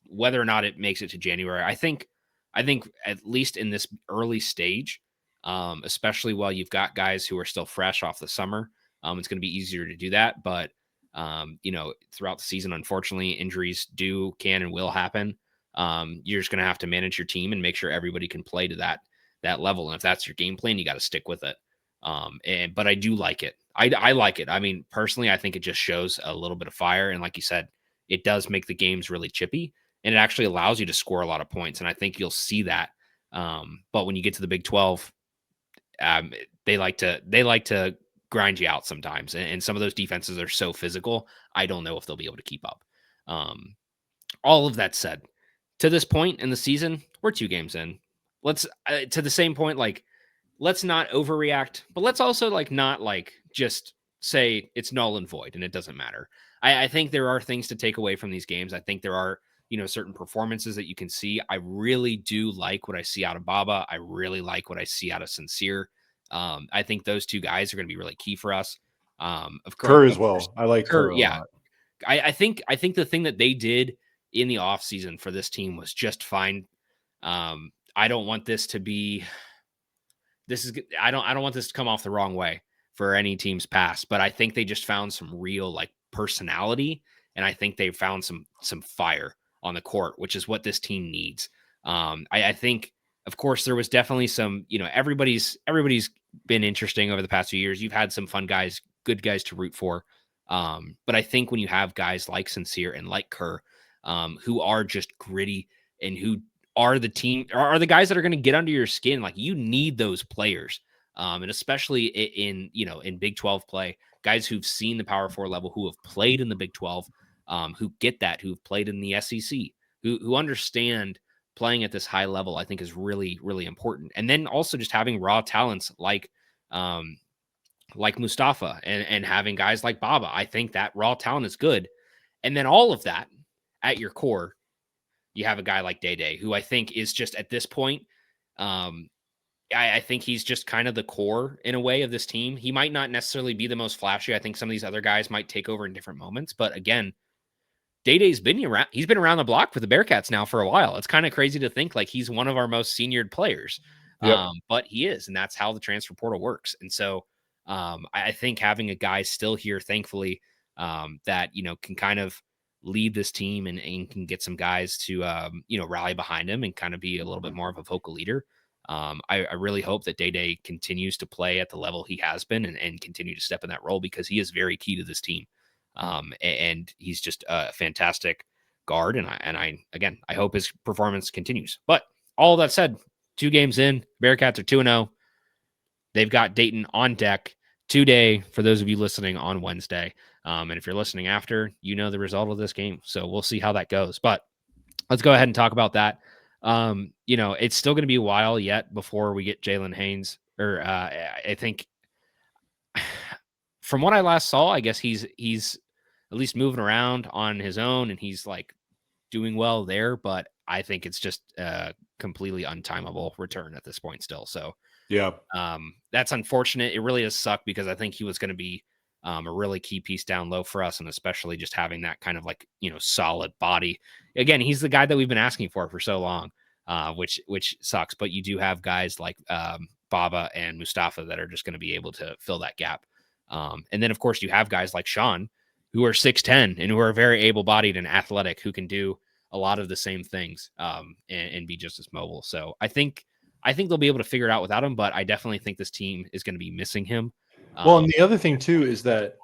Speaker 1: whether or not it makes it to January, I think at least in this early stage, especially while you've got guys who are still fresh off the summer, it's going to be easier to do that. But throughout the season, unfortunately, injuries can and will happen. You're just going to have to manage your team and make sure everybody can play to that level. And if that's your game plan, you got to stick with it. But I do like it. I like it. I mean, personally, I think it just shows a little bit of fire. And like you said, it does make the games really chippy, and it actually allows you to score a lot of points. And I think you'll see that. But when you get to the Big 12, they like to grind you out sometimes. And some of those defenses are so physical. I don't know if they'll be able to keep up. All of that said, to this point in the season, we're 2 games in. Let's to the same point, like, let's not overreact, but let's also not just say it's null and void and it doesn't matter. I think there are things to take away from these games. I think there are, certain performances that you can see. I really do like what I see out of Baba. I really like what I see out of Sincere. I think those 2 guys are going to be really key for us. Of course,
Speaker 3: Kerr as well. I like Kerr a lot.
Speaker 1: I think the thing that they did in the offseason for this team was just fine. I don't want this to be. I don't want this to come off the wrong way for any team's past, but I think they just found some real personality, and I think they found some fire on the court, which is what this team needs. I think, of course, there was definitely some, everybody's been interesting over the past few years. You've had some fun guys, good guys to root for. But I think when you have guys like Sincere and like Kerr, who are just gritty and who are the guys that are going to get under your skin, you need those players. And especially in Big 12 play, guys who've seen the Power 4 level, who have played in the Big 12, who get that, who've played in the SEC, who understand playing at this high level, I think is really, really important. And then also just having raw talents like Mustafa and having guys like Baba. I think that raw talent is good. And then all of that at your core, you have a guy like Day, who I think is just at this point, I think he's just kind of the core in a way of this team. He might not necessarily be the most flashy. I think some of these other guys might take over in different moments. But again, Day's been around. He's been around the block with the Bearcats now for a while. It's kind of crazy to think he's one of our most seniored players.
Speaker 3: Yep.
Speaker 1: But he is, and that's how the transfer portal works. And so I think having a guy still here, thankfully, that can kind of lead this team and can get some guys to rally behind him and kind of be a little bit more of a vocal leader. I really hope that Day continues to play at the level he has been and continue to step in that role, because he is very key to this team. And he's just a fantastic guard. And I hope his performance continues. But all that said, 2 games in, Bearcats are 2-0. They've got Dayton on deck today for those of you listening on Wednesday. And if you're listening after, the result of this game. So we'll see how that goes. But let's go ahead and talk about that. It's still going to be a while yet before we get Jalen Haynes. I think from what I last saw, I guess he's at least moving around on his own and he's doing well there. But I think it's just a completely untimable return at this point still. So
Speaker 3: yeah,
Speaker 1: that's unfortunate. It really does suck, because I think he was going to be a really key piece down low for us, and especially just having that kind of solid body. Again, he's the guy that we've been asking for so long, which sucks. But you do have guys like Baba and Mustafa that are just going to be able to fill that gap. And then, of course, you have guys like Sean, who are 6'10" and who are very able-bodied and athletic, who can do a lot of the same things and be just as mobile. So I think they'll be able to figure it out without him, but I definitely think this team is going to be missing him.
Speaker 3: Well, and the other thing too is that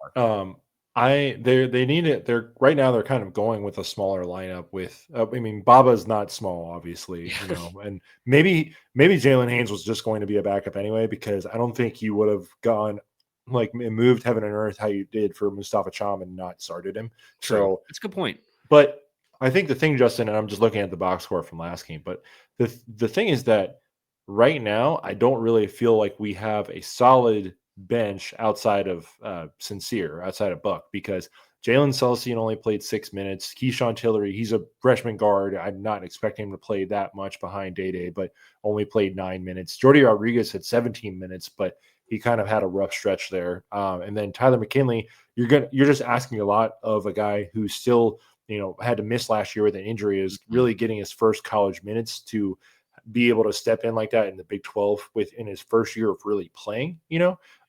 Speaker 3: they need it. They're right now they're kind of going with a smaller lineup. With Baba's not small, obviously, and maybe Jalen Haynes was just going to be a backup anyway, because I don't think you would have gone moved heaven and earth how you did for Mustafa Cham and not started him.
Speaker 1: True. So that's a good point.
Speaker 3: But I think the thing, Justin, and I'm just looking at the box score from last game, but the thing is that right now I don't really feel like we have a solid bench outside of Sincere, outside of Buck, because Jalen Celestine only played 6 minutes. Keyshawn Tillery, he's a freshman guard. I'm not expecting him to play that much behind Day, but only played 9 minutes. Jordy Rodriguez had 17 minutes, but he kind of had a rough stretch there. And then Tyler McKinley, you're just asking a lot of a guy who's still, had to miss last year with an injury, is really getting his first college minutes to be able to step in like that in the Big 12 within his first year of really playing,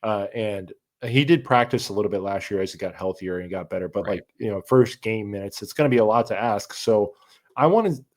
Speaker 3: and he did practice a little bit last year as he got healthier and he got better, but
Speaker 1: Right.
Speaker 3: first game minutes, it's going to be a lot to ask. So I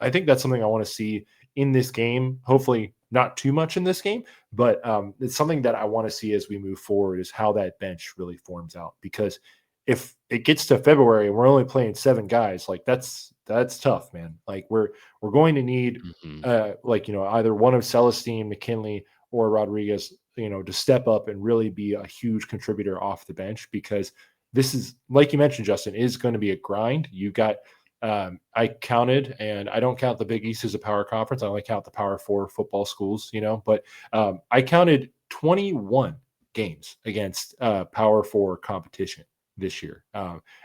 Speaker 3: think that's something I want to see in this game. Hopefully not too much in this game, but it's something that I want to see as we move forward is how that bench really forms out. Because if it gets to February and we're only playing 7 guys, like that's tough, man. Like we're going to need either one of Celestine, McKinley, or Rodriguez, to step up and really be a huge contributor off the bench, because this is, like you mentioned, Justin, is going to be a grind. You got, I counted, and I don't count the Big East as a power conference. I only count the Power 4 football schools, but I counted 21 games against Power 4 competition this year.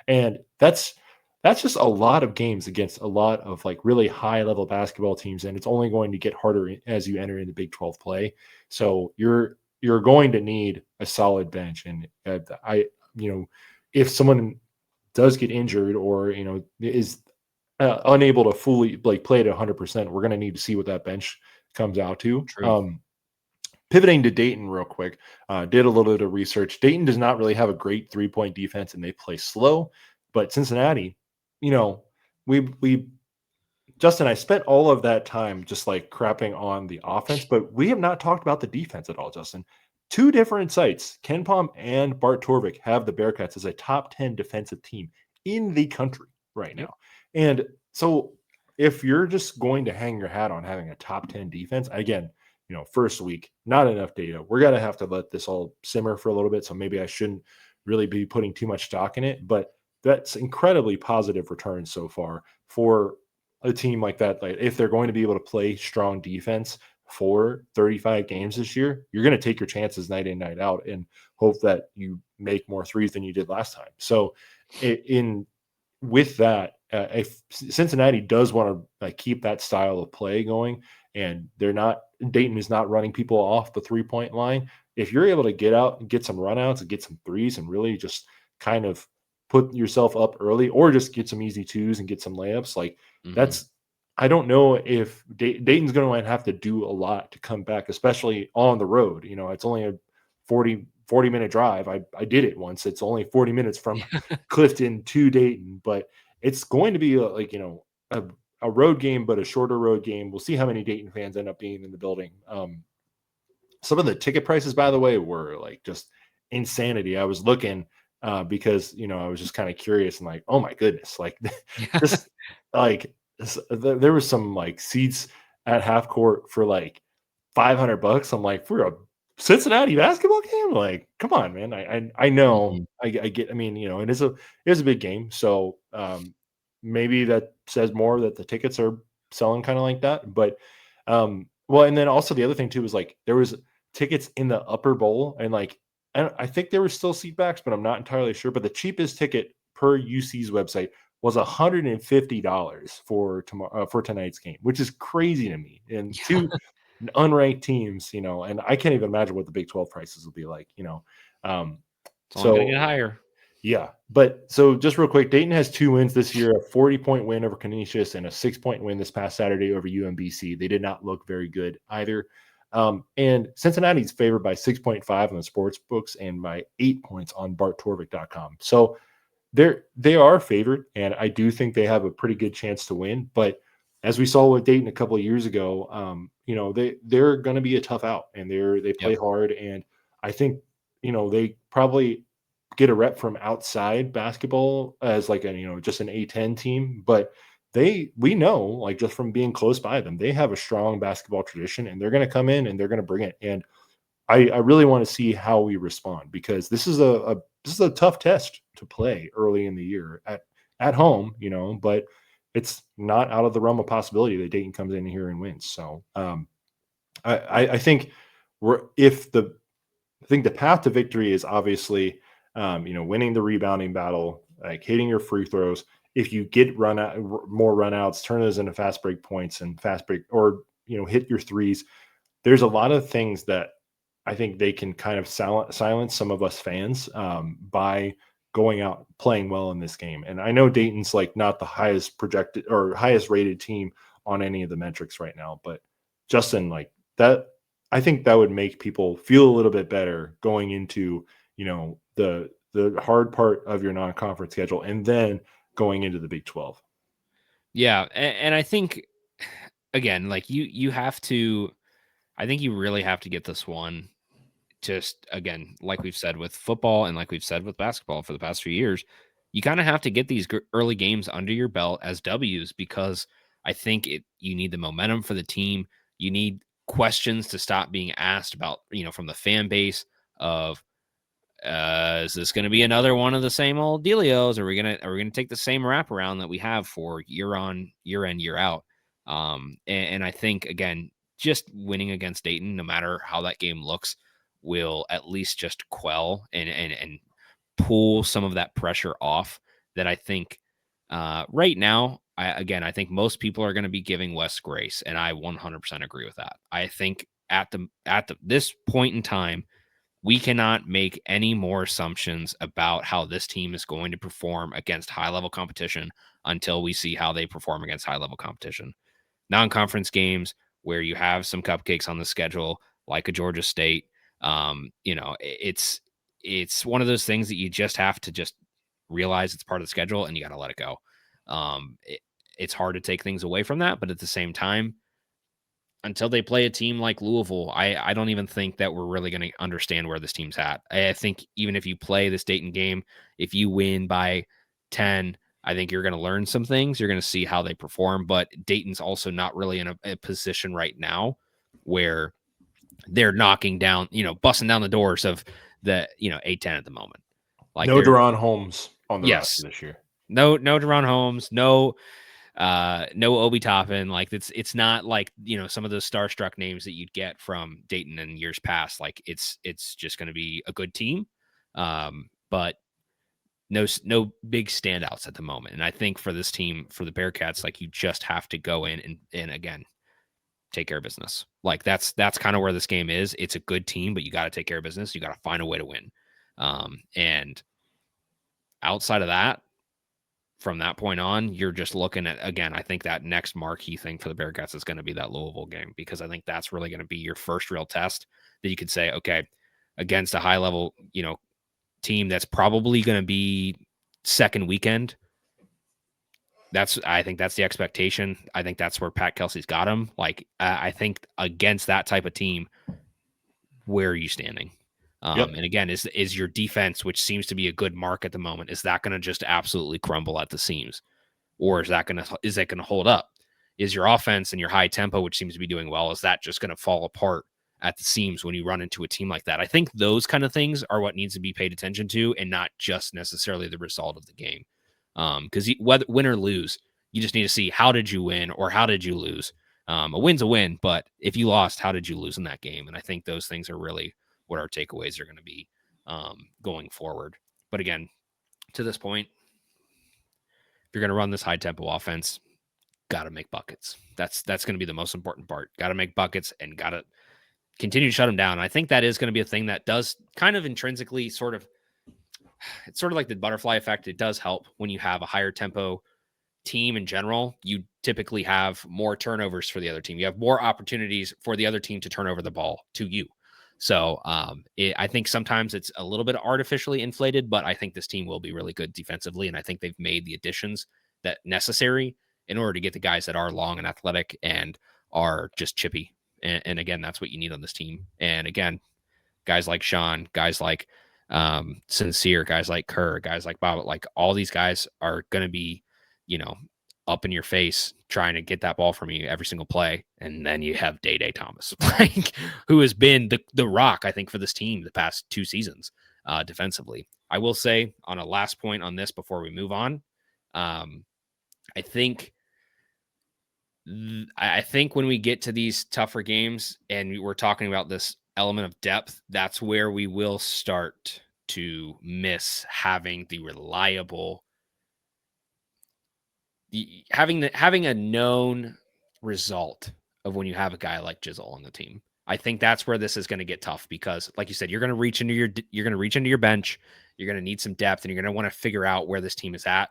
Speaker 3: And that's just a lot of games against a lot of like really high level basketball teams. And it's only going to get harder as you enter into Big 12 play. So you're going to need a solid bench. And if someone does get injured or, is unable to fully like play at 100%, we're going to need to see what that bench comes out to.
Speaker 1: True.
Speaker 3: Pivoting to Dayton real quick, did a little bit of research. Dayton does not really have a great 3-point defense and they play slow, but Cincinnati, Justin, I spent all of that time just like crapping on the offense, but we have not talked about the defense at all, Justin. 2 different sites, KenPom and Bart Torvik, have the Bearcats as a top 10 defensive team in the country right now. And so if you're just going to hang your hat on having a top 10 defense, again, first week, not enough data. We're going to have to let this all simmer for a little bit. So maybe I shouldn't really be putting too much stock in it, but that's incredibly positive returns so far for a team like that. Like if they're going to be able to play strong defense for 35 games this year, you're going to take your chances night in, night out and hope that you make more threes than you did last time. So with that, if Cincinnati does want to keep that style of play going, and Dayton is not running people off the 3-point line, if you're able to get out and get some runouts and get some threes and really just kind of put yourself up early, or just get some easy 2s and get some layups, that's, I don't know if Dayton's going to have to do a lot to come back, especially on the road. It's only a 40-minute drive. I did it once. It's only 40 minutes from Clifton to Dayton, but it's going to be a road game, but a shorter road game. We'll see how many Dayton fans end up being in the building. Some of the ticket prices, by the way, were like just insanity. I was looking because I was just kind of curious and like, oh my goodness, like just like there was some like seats at half court for like $500. I'm like, for a Cincinnati basketball game, like, come on, man. I know I get. I mean, it is a big game, so maybe that says more that the tickets are selling kind of like that. But well, and then also the other thing too is like there was tickets in the upper bowl, and like I think there were still seat backs, but I'm not entirely sure. But the cheapest ticket per UC's website was $150 for tonight's game, which is crazy to me. And 2 unranked teams, and I can't even imagine what the Big 12 prices will be like,
Speaker 1: it's only going to get higher.
Speaker 3: Yeah. But so just real quick, Dayton has 2 wins this year, a 40-point win over Canisius and a 6-point win this past Saturday over UMBC. They did not look very good either. And Cincinnati's favored by 6.5 on the sports books and by 8 points on BartTorvik.com. So they are favored, and I do think they have a pretty good chance to win. But as we saw with Dayton a couple of years ago, they're going to be a tough out, and they play hard. And I think they probably get a rep from outside basketball as like just an A10 team, but we know, like just from being close by them, they have a strong basketball tradition, and they're going to come in and they're going to bring it. And I really want to see how we respond, because this is a tough test to play early in the year at home, but it's not out of the realm of possibility that Dayton comes in here and wins. So I think the path to victory is obviously winning the rebounding battle, like hitting your free throws. If you get more runouts, turn those into fast break points and fast break, or hit your threes. There's a lot of things that I think they can kind of silence some of us fans by going out playing well in this game. And I know Dayton's like not the highest projected or highest rated team on any of the metrics right now, but Justin, like that, I think that would make people feel a little bit better going into the hard part of your non-conference schedule, and then going into the Big 12.
Speaker 1: Yeah, and I think again, like you have to, I think you really have to get this one. Just again, like we've said with football and like we've said with basketball for the past few years, you kind of have to get these early games under your belt as W's, because I think you need the momentum for the team. You need questions to stop being asked about, from the fan base of, is this going to be another one of the same old dealios? Are we gonna take the same wraparound that we have for year in, year out? And I think again, just winning against Dayton, no matter how that game looks, will at least just quell and pull some of that pressure off. That I think right now, I think most people are going to be giving Wes grace, and I 100% agree with that. I think at this point in time, we cannot make any more assumptions about how this team is going to perform against high-level competition until we see how they perform against high-level competition. Non-conference games where you have some cupcakes on the schedule, like a Georgia State, it's one of those things that you just have to just realize it's part of the schedule, and you got to let it go. It's hard to take things away from that, but at the same time, until they play a team like Louisville, I don't even think that we're really going to understand where this team's at. I think even if you play this Dayton game, if you win by 10, I think you're going to learn some things. You're going to see how they perform, but Dayton's also not really in a position right now where they're knocking down, busting down the doors of the, A10 at the moment. Like
Speaker 3: no Deron Holmes on the roster this year.
Speaker 1: No Deron Holmes, no Obi Toppin. Like it's not like, some of those starstruck names that you'd get from Dayton in years past. Like it's just going to be a good team. But no big standouts at the moment. And I think for this team, for the Bearcats, like you just have to go in and again, take care of business. Like that's kind of where this game is. It's a good team, but you got to take care of business. You got to find a way to win. And outside of that, from that point on, you're just looking at, again, I think that next marquee thing for the Bearcats is going to be that Louisville game, because I think that's really going to be your first real test that you could say, okay, against a high level, team that's probably going to be second weekend. I think that's the expectation. I think that's where Pat Kelsey's got him. Like, I think against that type of team, where are you standing? And again, is your defense, which seems to be a good mark at the moment, is that going to just absolutely crumble at the seams, or is that going to hold up? Is your offense and your high tempo, which seems to be doing well, is that just going to fall apart at the seams when you run into a team like that? I think those kind of things are what needs to be paid attention to, and not just necessarily the result of the game. Because whether win or lose, you just need to see, how did you win or how did you lose? A win's a win, but if you lost, how did you lose in that game? And I think those things are really what our takeaways are going to be going forward. But again, to this point, if you're going to run this high tempo offense, got to make buckets. That's going to be the most important part. Got to make buckets and got to continue to shut them down. And I think that is going to be a thing that does kind of intrinsically it's sort of like the butterfly effect. It does help when you have a higher tempo team in general. You typically have more turnovers for the other team. You have more opportunities for the other team to turn over the ball to you. So I think sometimes it's a little bit artificially inflated, but I think this team will be really good defensively. And I think they've made the additions that necessary in order to get the guys that are long and athletic and are just chippy. And again, that's what you need on this team. And again, guys like Sean, guys like Sincere, guys like Kerr, guys like Bob, like all these guys are going to be, up in your face trying to get that ball from you every single play. And then you have Day Thomas, who has been the rock, I think, for this team the past 2 seasons defensively. I will say, on a last point on this before we move on, I think when we get to these tougher games and we're talking about this element of depth, that's where we will start to miss having the reliable, having a known result of when you have a guy like Jizzle on the team. I think that's where this is going to get tough, because like you said, you're going to reach into your bench. You're going to need some depth, and you're going to want to figure out where this team is at.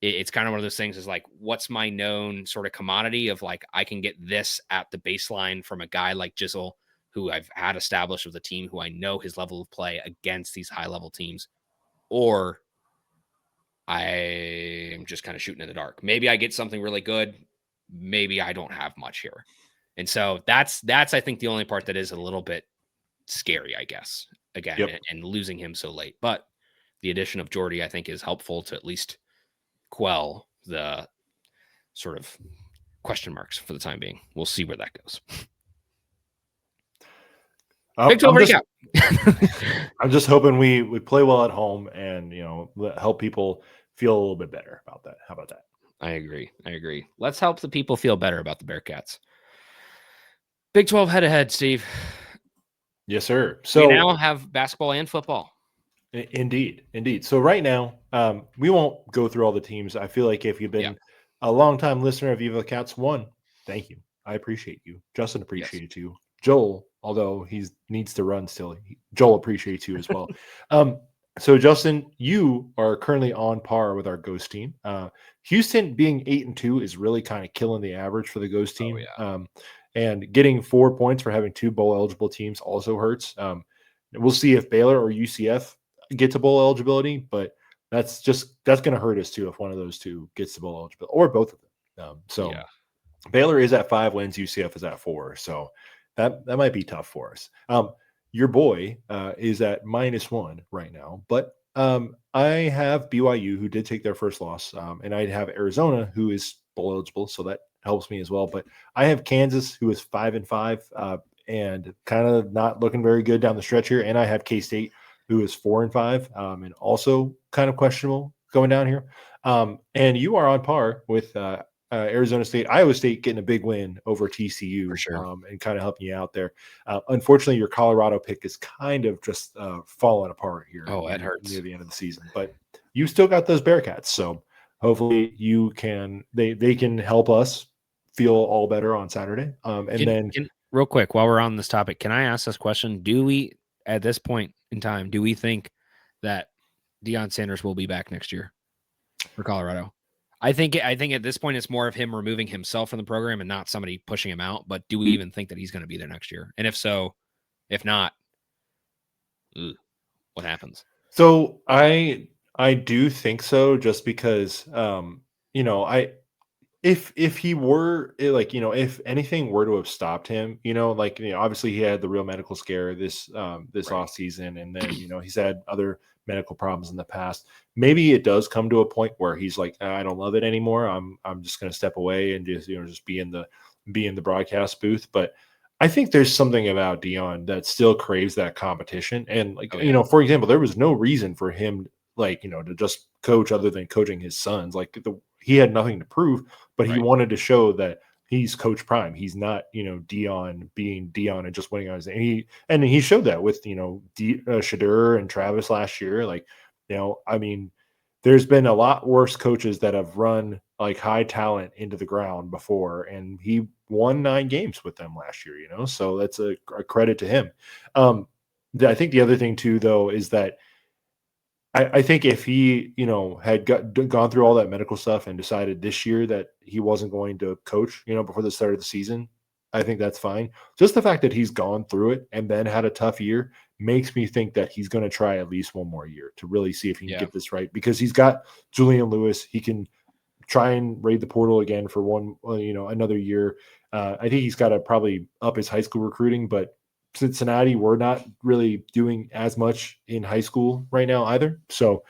Speaker 1: It's kind of one of those things is like, what's my known sort of commodity of like, I can get this at the baseline from a guy like Jizzle who I've had established with a team who I know his level of play against these high level teams, or I am just kind of shooting in the dark. Maybe I get something really good. Maybe I don't have much here. And so that's I think the only part that is a little bit scary, I guess, again, and losing him so late. But the addition of Jordy, I think, is helpful to at least quell the sort of question marks for the time being. We'll see where that goes.
Speaker 3: Big 12 recap. I'm just hoping we play well at home and, help people feel a little bit better about that. How about that?
Speaker 1: I agree. Let's help the people feel better about the Bearcats. Big 12 head-to-head, Steve.
Speaker 3: Yes, sir. So
Speaker 1: we now have basketball and football.
Speaker 3: Indeed. So right now, we won't go through all the teams. I feel like if you've been a long-time listener of Viva Cats 1, thank you. I appreciate you. Justin appreciates you. Joel, although he needs to run still, Joel appreciates you as well. So Justin, you are currently on par with our Ghost team. Houston being 8-2 is really kind of killing the average for the Ghost team. And getting 4 points for having 2 bowl eligible teams also hurts. We'll see if Baylor or UCF get to bowl eligibility, but that's going to hurt us too if one of those two gets to bowl eligibility, or both of them. Baylor is at 5 wins, UCF is at 4, so that might be tough for us. Your boy is at -1 right now, but I have BYU, who did take their first loss, and I have Arizona, who is bowl eligible, so that helps me as well. But I have Kansas, who is 5-5, and kind of not looking very good down the stretch here, and I have K-State, who is 4-5, and also kind of questionable going down here. And you are on par with Arizona State, Iowa State getting a big win over TCU,
Speaker 1: for sure,
Speaker 3: and kind of helping you out there. Unfortunately, your Colorado pick is kind of just falling apart here.
Speaker 1: Oh, it hurts
Speaker 3: near the end of the season, but you still got those Bearcats, so hopefully you can. They can help us feel all better on Saturday.
Speaker 1: Real quick, while we're on this topic, can I ask this question? Do we, at this point in time, do we think that Deion Sanders will be back next year for Colorado? I think at this point it's more of him removing himself from the program and not somebody pushing him out. But do we even think that he's going to be there next year? And if so, if not, what happens?
Speaker 3: So I do think so, just because if he were if anything were to have stopped him, obviously he had the real medical scare this off season, and then he's had other medical problems in the past. Maybe it does come to a point where he's like, I don't love it anymore. I'm just going to step away and just be in the broadcast booth. But I think there's something about Deion that still craves that competition. And for example, there was no reason for him to just coach other than coaching his sons. He had nothing to prove, but he wanted to show that he's Coach Prime. He's not, Deion being Deion and just winning on his name. He showed that with, Shadur and Travis last year. There's been a lot worse coaches that have run high talent into the ground before, and he won 9 games with them last year, so that's a credit to him. I think the other thing too, though, is that I think if he, had gone through all that medical stuff and decided this year that he wasn't going to coach, before the start of the season, I think that's fine. Just the fact that he's gone through it and then had a tough year makes me think that he's going to try at least one more year to really see if he can get this right, because he's got Julian Lewis. He can try and raid the portal again for another year. I think he's got to probably up his high school recruiting, but Cincinnati, we're not really doing as much in high school right now either. So,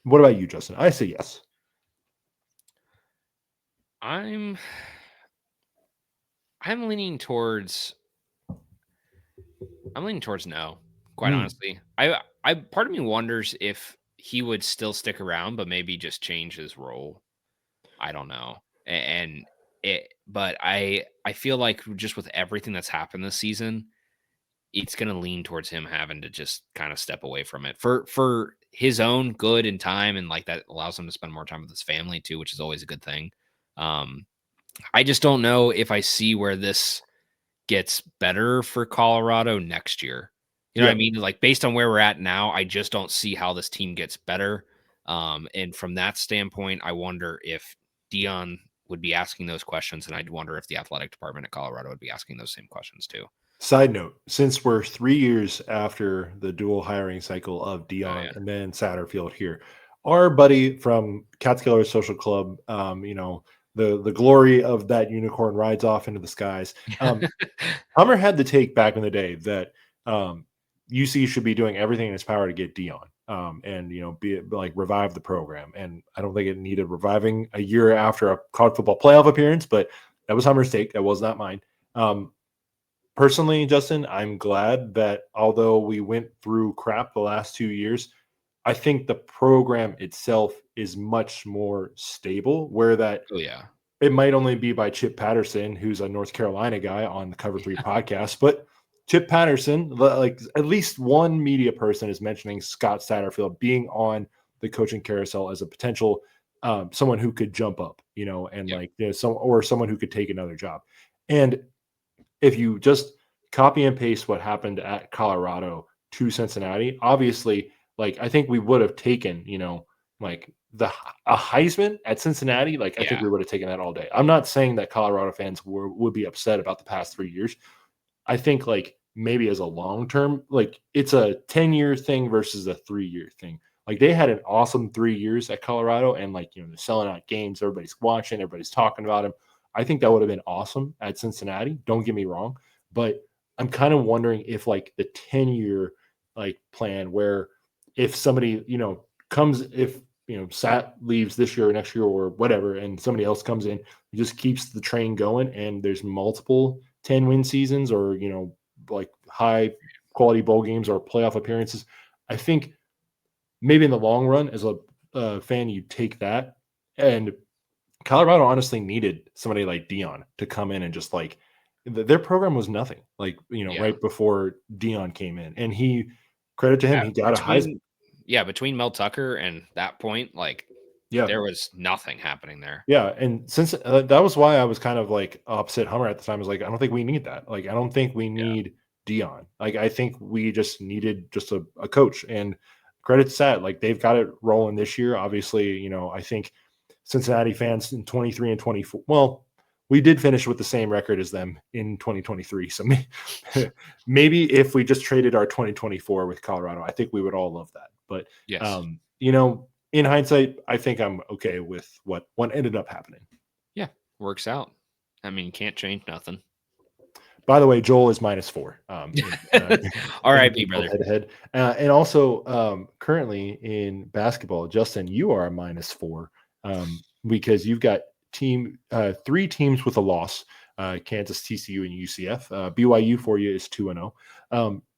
Speaker 3: what about you, Justin? I say yes.
Speaker 1: I'm leaning towards no, quite honestly. I part of me wonders if he would still stick around, but maybe just change his role. I don't know. But I feel like just with everything that's happened this season, it's going to lean towards him having to just kind of step away from it for his own good and time. And that allows him to spend more time with his family too, which is always a good thing. I just don't know if I see where this gets better for Colorado next year. You know what I mean? Based on where we're at now, I just don't see how this team gets better. And from that standpoint, I wonder if Deion would be asking those questions, and I'd wonder if the athletic department at Colorado would be asking those same questions too.
Speaker 3: Side note, since we're 3 years after the dual hiring cycle of Dion and then Satterfield here, our buddy from Catskiller Social Club, the glory of that unicorn rides off into the skies. Hummer had the take back in the day that UC should be doing everything in its power to get Dion and be like revive the program. And I don't think it needed reviving a year after a college football playoff appearance, but that was Hummer's take. That was not mine. Personally, Justin, I'm glad that although we went through crap the last 2 years, I think the program itself is much more stable. Where that, it might only be by Chip Patterson, who's a North Carolina guy on the Cover 3 podcast, but Chip Patterson, like at least one media person is mentioning Scott Satterfield being on the coaching carousel as a potential someone who could jump up, someone who could take another job. And if you just copy and paste what happened at Colorado to Cincinnati, obviously, like I think we would have taken, a Heisman at Cincinnati. Like I think we would have taken that all day. I'm not saying that Colorado fans would be upset about the past 3 years. I think like maybe as a long-term, like it's a 10-year thing versus a 3-year thing. Like they had an awesome 3 years at Colorado and they're selling out games. Everybody's watching, everybody's talking about them. I think that would have been awesome at Cincinnati. Don't get me wrong, but I'm kind of wondering if like the 10-year plan where if somebody, comes, if, Sat leaves this year or next year or whatever, and somebody else comes in, just keeps the train going and there's multiple 10-win seasons or, like high quality bowl games or playoff appearances. I think maybe in the long run as a fan, you take that. And Colorado honestly needed somebody like Dion to come in and just their program was nothing right before Dion came in, and credit to him, he got a Heisman.
Speaker 1: Yeah. Between Mel Tucker and that point, there was nothing happening there.
Speaker 3: Yeah. And since that was why I was kind of opposite Hummer at the time. I was like, I don't think we need that. I don't think we need Dion. I think we just needed just a coach, and credit to Sat, they've got it rolling this year. Obviously, I think Cincinnati fans in 23 and 24. Well, we did finish with the same record as them in 2023. So maybe if we just traded our 2024 with Colorado, I think we would all love that. But, in hindsight, I think I'm okay with what ended up happening.
Speaker 1: Yeah, works out. I mean, can't change nothing.
Speaker 3: By the way, Joel is -4.
Speaker 1: All right, brother.
Speaker 3: Head-to-head. And also currently in basketball, Justin, you are a -4 because you've got 3 teams with a loss, Kansas, TCU, and UCF. BYU for you is 2-0.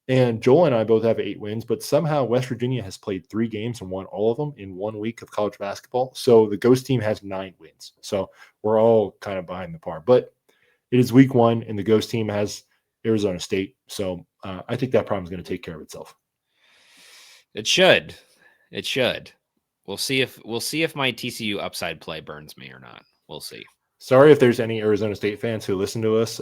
Speaker 3: And Joel and I both have 8 wins, but somehow West Virginia has played 3 games and won all of them in 1 week of college basketball. So the Ghost team has 9 wins. So we're all kind of behind the par. But it is week 1, and the Ghost team has Arizona State. So I think that problem is going to take care of itself.
Speaker 1: It should. We'll see if my TCU upside play burns me or not. We'll see.
Speaker 3: Sorry if there's any Arizona State fans who listen to us.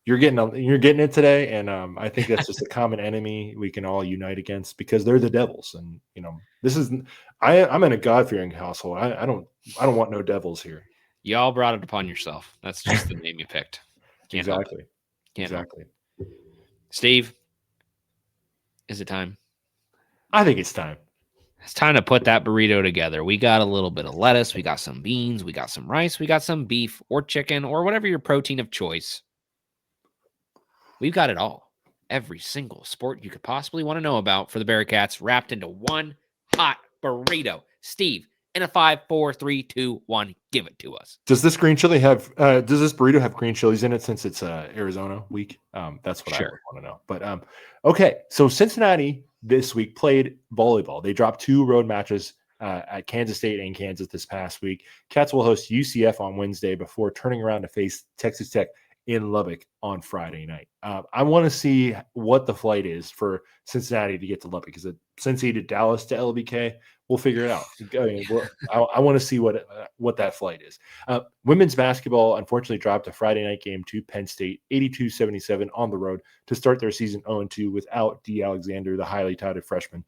Speaker 3: You're getting it today, and I think that's just a common enemy we can all unite against because they're the Devils, and this is I'm in a God-fearing household. I don't want no devils here.
Speaker 1: Y'all brought it upon yourself. That's just the name you picked.
Speaker 3: Can't exactly.
Speaker 1: Steve, is it time?
Speaker 3: I think it's time.
Speaker 1: It's time to put that burrito together. We got a little bit of lettuce. We got some beans. We got some rice. We got some beef or chicken or whatever your protein of choice. We've got it all. Every single sport you could possibly want to know about for the Bearcats wrapped into one hot burrito. Steve, in a 5, 4, 3, 2, 1, give it to us.
Speaker 3: Does this green chili have? Does this burrito have green chilies in it since it's Arizona week? That's what I would want to know. But okay, so Cincinnati this week played volleyball. They dropped 2 road matches at Kansas State and Kansas this past week. Cats will host UCF on Wednesday before turning around to face Texas Tech in Lubbock on Friday night. I want to see what the flight is for Cincinnati to get to Lubbock. Is it Cincy to Dallas to LBK? We'll figure it out. I mean, I want to see what that flight is. Women's basketball unfortunately dropped a Friday night game to Penn State, 82-77 on the road to start their season 0-2 without D. Alexander, the highly touted freshman.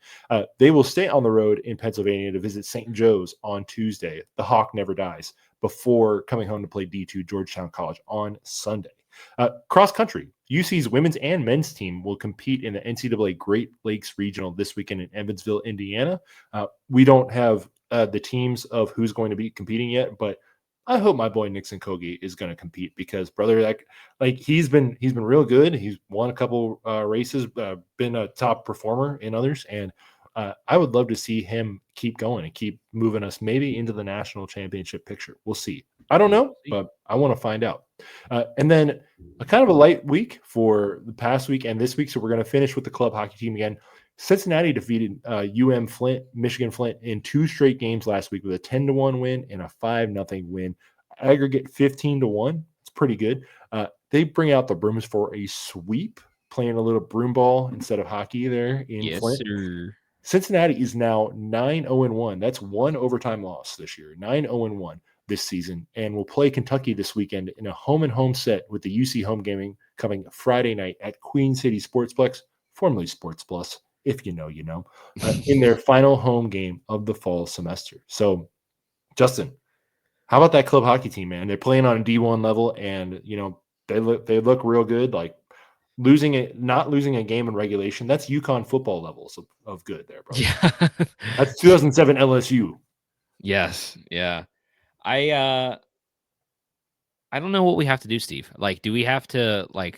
Speaker 3: They will stay on the road in Pennsylvania to visit St. Joe's on Tuesday. The Hawk never dies, before coming home to play D2 Georgetown College on Sunday. Cross country, UC's women's and men's team will compete in the NCAA Great Lakes Regional this weekend in Evansville, Indiana. We don't have the teams of who's going to be competing yet, but I hope my boy Nixon Kogi is going to compete because, brother, like he's been real good. He's won a couple races, been a top performer in others, and I would love to see him keep going and keep moving us maybe into the national championship picture. We'll see. I don't know, but I want to find out. And then a kind of a light week for the past week and this week. So we're going to finish with the club hockey team again. Cincinnati defeated Michigan Flint in 2 straight games last week with a 10-1 win and a 5-0 win. Aggregate 15-1. It's pretty good. They bring out the brooms for a sweep, playing a little broom ball instead of hockey there in Flint.
Speaker 1: Sir.
Speaker 3: Cincinnati is now 9-0-1. That's 1 overtime loss this year. 9-0-1 this season, and will play Kentucky this weekend in a home-and-home set with the UC home gaming coming Friday night at Queen City Sportsplex, formerly Sports Plus, if you know, you know, in their final home game of the fall semester. So, Justin, how about that club hockey team, man? They're playing on a D1 level, and you know they look real good. Like not losing a game in regulation, that's UConn football levels of good there, bro.
Speaker 1: Yeah.
Speaker 3: That's 2007 LSU.
Speaker 1: Yes. Yeah. I don't know what we have to do, Steve. Like, do we have to what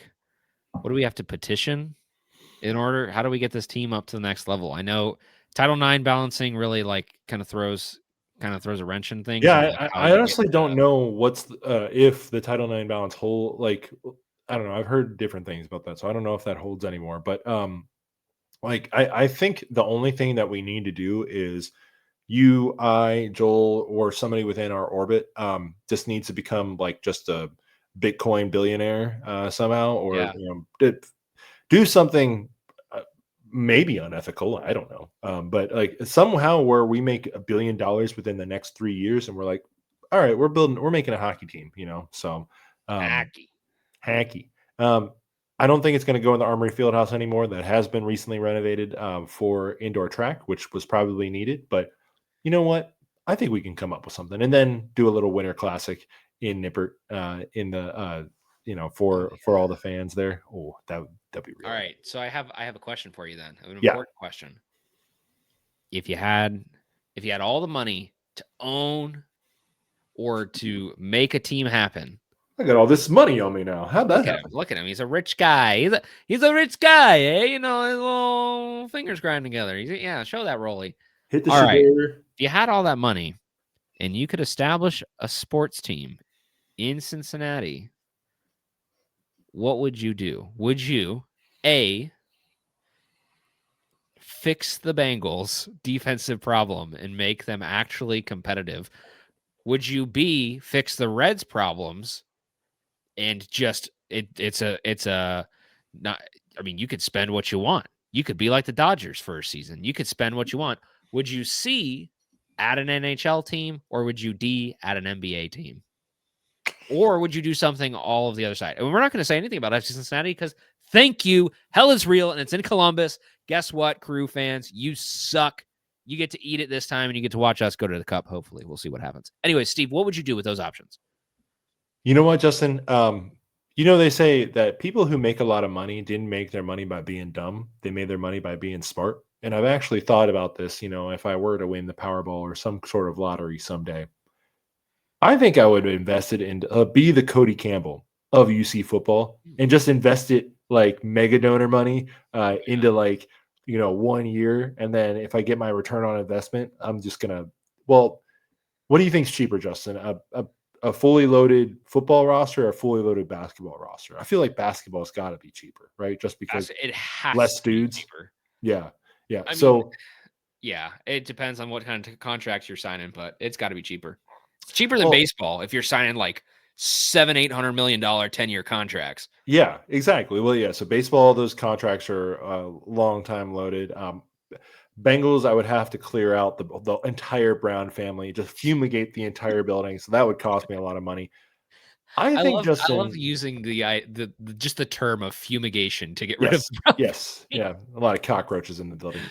Speaker 1: do we have to petition in order? How do we get this team up to the next level? I know Title IX balancing really kind of throws a wrench in things.
Speaker 3: Yeah, I honestly don't know what's if the Title IX balance hold. Like, I don't know. I've heard different things about that, so I don't know if that holds anymore. But I think the only thing that we need to do is you, I, Joel, or somebody within our orbit just needs to become like just a Bitcoin billionaire somehow, or do something maybe unethical. I don't know, but like somehow where we make $1 billion within the next 3 years, and we're like, all right, we're making a hockey team, you know. So
Speaker 1: hacky.
Speaker 3: I don't think it's going to go in the Armory Fieldhouse anymore. That has been recently renovated for indoor track, which was probably needed, but you know what? I think we can come up with something, and then do a little Winter Classic in Nippert in the for all the fans there. Oh, that'd be real.
Speaker 1: All right, so I have a question for you then. An important question. If you had all the money to own or to make a team happen,
Speaker 3: I got all this money on me now. How'd that happen?
Speaker 1: Look at him. He's a rich guy. He's a rich guy, eh? You know, his little fingers grind together. Show that Rolly.
Speaker 3: Hit the
Speaker 1: all right.
Speaker 3: If
Speaker 1: you had all that money and you could establish a sports team in Cincinnati, what would you do? Would you, A, fix the Bengals' defensive problem and make them actually competitive? Would you, B, fix the Reds' problems and just it's not? I mean, you could spend what you want. You could be like the Dodgers for a season. You could spend what you want. Would you, C, add an NHL team, or would you, D, add an NBA team? Or would you do something all of the other side? And we're not going to say anything about FC Cincinnati because thank you. Hell is real, and it's in Columbus. Guess what, Crew fans? You suck. You get to eat it this time, and you get to watch us go to the Cup, hopefully. We'll see what happens. Anyway, Steve, what would you do with those options?
Speaker 3: You know what, Justin? They say that people who make a lot of money didn't make their money by being dumb. They made their money by being smart. And I've actually thought about this, if I were to win the Powerball or some sort of lottery someday. I think I would invest it in be the Cody Campbell of UC football and just invest it like mega donor money into 1 year. And then if I get my return on investment, I'm just going to, what do you think is cheaper, Justin? A fully loaded football roster or a fully loaded basketball roster? I feel like basketball's got to be cheaper, right? Just because
Speaker 1: it has
Speaker 3: less dudes.
Speaker 1: Cheaper.
Speaker 3: Yeah.
Speaker 1: Yeah, it depends on what kind of contracts you're signing, but it's got to be cheaper. It's cheaper than baseball if you're signing like $700-800 million 10-year contracts.
Speaker 3: Yeah, exactly. Well, yeah. So baseball, those contracts are long time loaded. Bengals, I would have to clear out the entire Brown family, just fumigate the entire building. So that would cost me a lot of money. I
Speaker 1: love using the just the term of fumigation to get rid of.
Speaker 3: Yes, yeah, a lot of cockroaches in the building.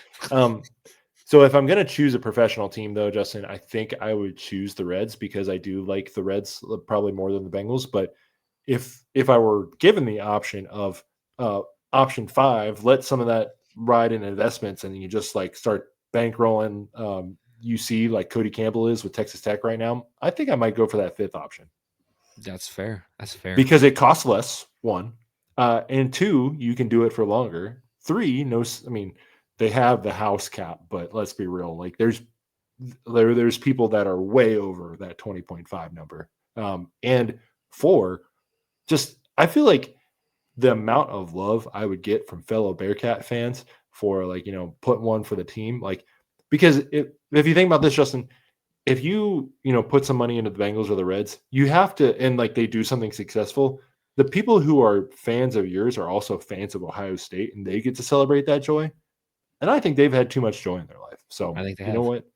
Speaker 3: So if I'm going to choose a professional team, though, Justin, I think I would choose the Reds because I do like the Reds probably more than the Bengals. But if I were given the option of option 5, let some of that ride in investments, and you just like start bankrolling UC like Cody Campbell is with Texas Tech right now, I think I might go for that 5th option.
Speaker 1: That's fair. That's fair
Speaker 3: because it costs less. 1, and 2, you can do it for longer. 3, they have the house cap, but let's be real. Like there's people that are way over that 20.5 number. And 4, just I feel like the amount of love I would get from fellow Bearcat fans for putting one for the team, because if you think about this, Justin, if you put some money into the Bengals or the Reds, you have to, and they do something successful, the people who are fans of yours are also fans of Ohio State, and they get to celebrate that joy. And I think they've had too much joy in their life. So
Speaker 1: I think
Speaker 3: know what?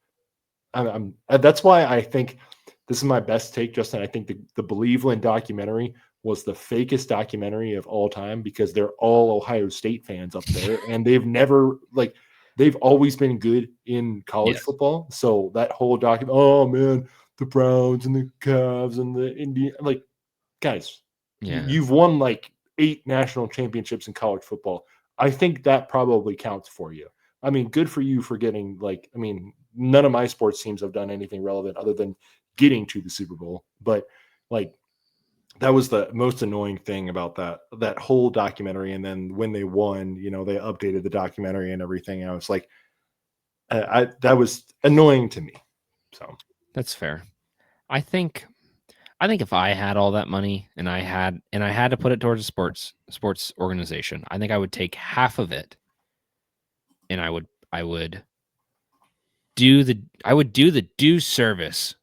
Speaker 3: That's why I think this is my best take, Justin. I think the Believeland documentary was the fakest documentary of all time because they're all Ohio State fans up there, and they've always been good in college football. So that whole document, oh man, the Browns and the Cavs and the Indians, guys, you've won 8 national championships in college football. I think that probably counts for you. I mean, good for you for getting none of my sports teams have done anything relevant other than getting to the Super Bowl. But that was the most annoying thing about that whole documentary. And then when they won, they updated the documentary and everything. And I was like, that was annoying to me. So
Speaker 1: that's fair. I think if I had all that money and I had to put it towards a sports organization, I think I would take half of it and I would do the due service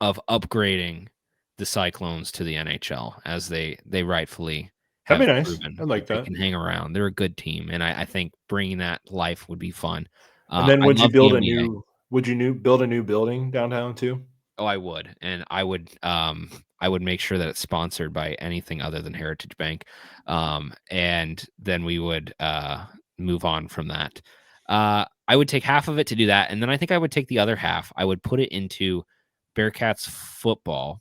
Speaker 1: of upgrading the Cyclones to the NHL as they rightfully have proven.
Speaker 3: I like that.
Speaker 1: They can hang around. They're a good team, and I think bringing that life would be fun.
Speaker 3: And then would you build a new building downtown too?
Speaker 1: Oh, I would, and I would make sure that it's sponsored by anything other than Heritage Bank, and then we would move on from that. I would take half of it to do that, and then I think I would take the other half. I would put it into Bearcats football.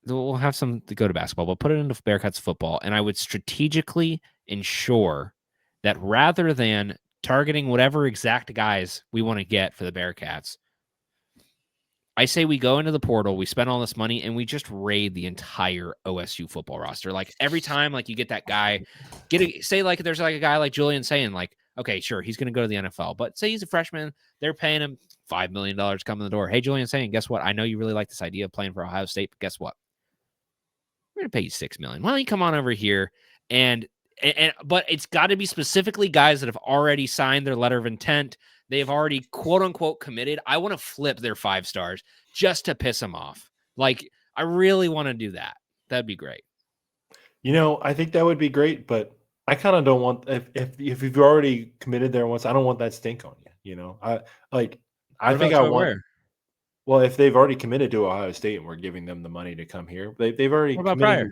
Speaker 1: We'll have some to go to basketball, but put it into Bearcats football, and I would strategically ensure that rather than targeting whatever exact guys we want to get for the Bearcats, I say we go into the portal, we spend all this money, and we just raid the entire OSU football roster. Every time, you get that guy, there's a guy like Julian saying, okay, sure, he's going to go to the NFL, but say he's a freshman, they're paying him $5 million coming the door. Hey, Julian saying, guess what? I know you really like this idea of playing for Ohio State, but guess what? We're going to pay you $6 million. Why don't you come on over here but it's got to be specifically guys that have already signed their letter of intent. They have already, quote unquote, committed. I want to flip their 5 stars just to piss them off. I really want to do that. That'd be great.
Speaker 3: I think that would be great, but I kind of don't want, if you've already committed there once, I don't want that stink on you. I think I want. Well, if they've already committed to Ohio State and we're giving them the money to come here, they've already
Speaker 1: what about
Speaker 3: committed.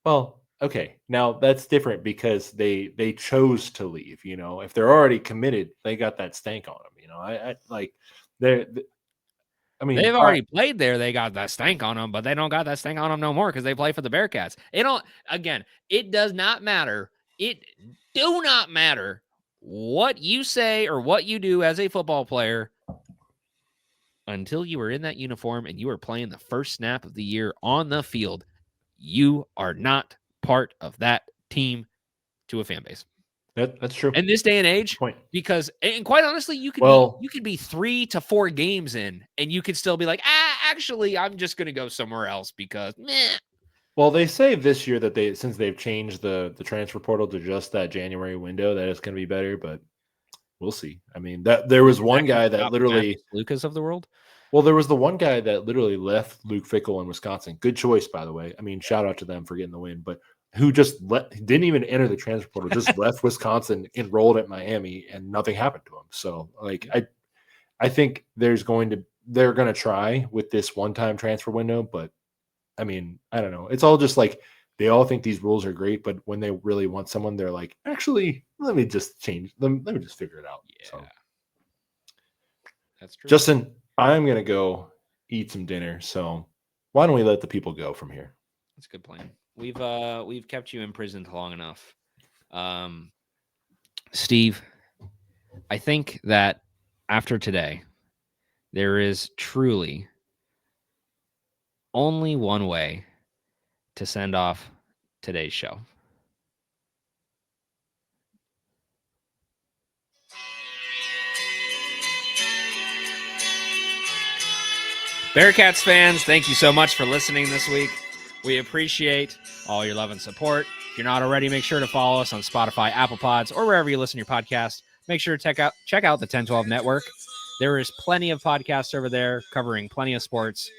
Speaker 3: Well, okay, now that's different because they chose to leave. If they're already committed, they got that stank on them.
Speaker 1: They've already played there. They got that stank on them, but they don't got that stank on them no more because they play for the Bearcats. It does not matter. It do not matter what you say or what you do as a football player until you are in that uniform and you are playing the first snap of the year on the field. You are not part of that team to a fan base.
Speaker 3: That's true.
Speaker 1: In this day and age, because, and quite honestly, you could be 3 to 4 games in and you could still be like, actually, I'm just going to go somewhere else because meh.
Speaker 3: Well, they say this year that since they've changed the transfer portal to just that January window, that it's going to be better, but we'll see. I mean, that there was one guy that literally
Speaker 1: Lucas of the world.
Speaker 3: Well, there was the one guy that literally left Luke Fickell in Wisconsin. Good choice, by the way. I mean, shout out to them for getting the win, but who just didn't even enter the transfer portal, just left Wisconsin, enrolled at Miami, and nothing happened to him. So, like, I think they're going to try with this one-time transfer window, but I mean, I don't know. It's all just like they all think these rules are great, but when they really want someone, they're like, actually, let me just change them. Let me just figure it out.
Speaker 1: Yeah,
Speaker 3: so,
Speaker 1: that's true.
Speaker 3: Justin, I'm gonna go eat some dinner. So why don't we let the people go from here?
Speaker 1: That's a good plan. We've kept you imprisoned long enough. Steve, I think that after today, there is truly only one way to send off today's show. Bearcats fans, thank you so much for listening this week. We appreciate all your love and support. If you're not already, make sure to follow us on Spotify, Apple Pods, or wherever you listen to your podcast. Make sure to check out the 1012 Network. There is plenty of podcasts over there covering plenty of sports.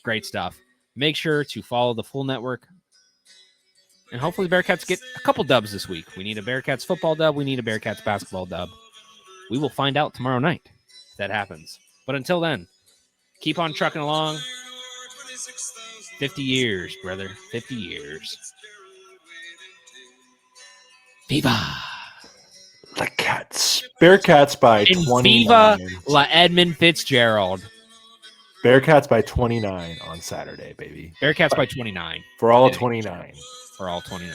Speaker 1: Great stuff. Make sure to follow the full network. And hopefully the Bearcats get a couple dubs this week. We need a Bearcats football dub. We need a Bearcats basketball dub. We will find out tomorrow night if that happens. But until then, keep on trucking along. 50 years, brother. 50 years. Viva
Speaker 3: the Cats. Bearcats by 29.
Speaker 1: Viva la Edmund Fitzgerald.
Speaker 3: Bearcats by 29 on Saturday, baby.
Speaker 1: Bearcats by 29.
Speaker 3: For all 29.
Speaker 1: For all 29.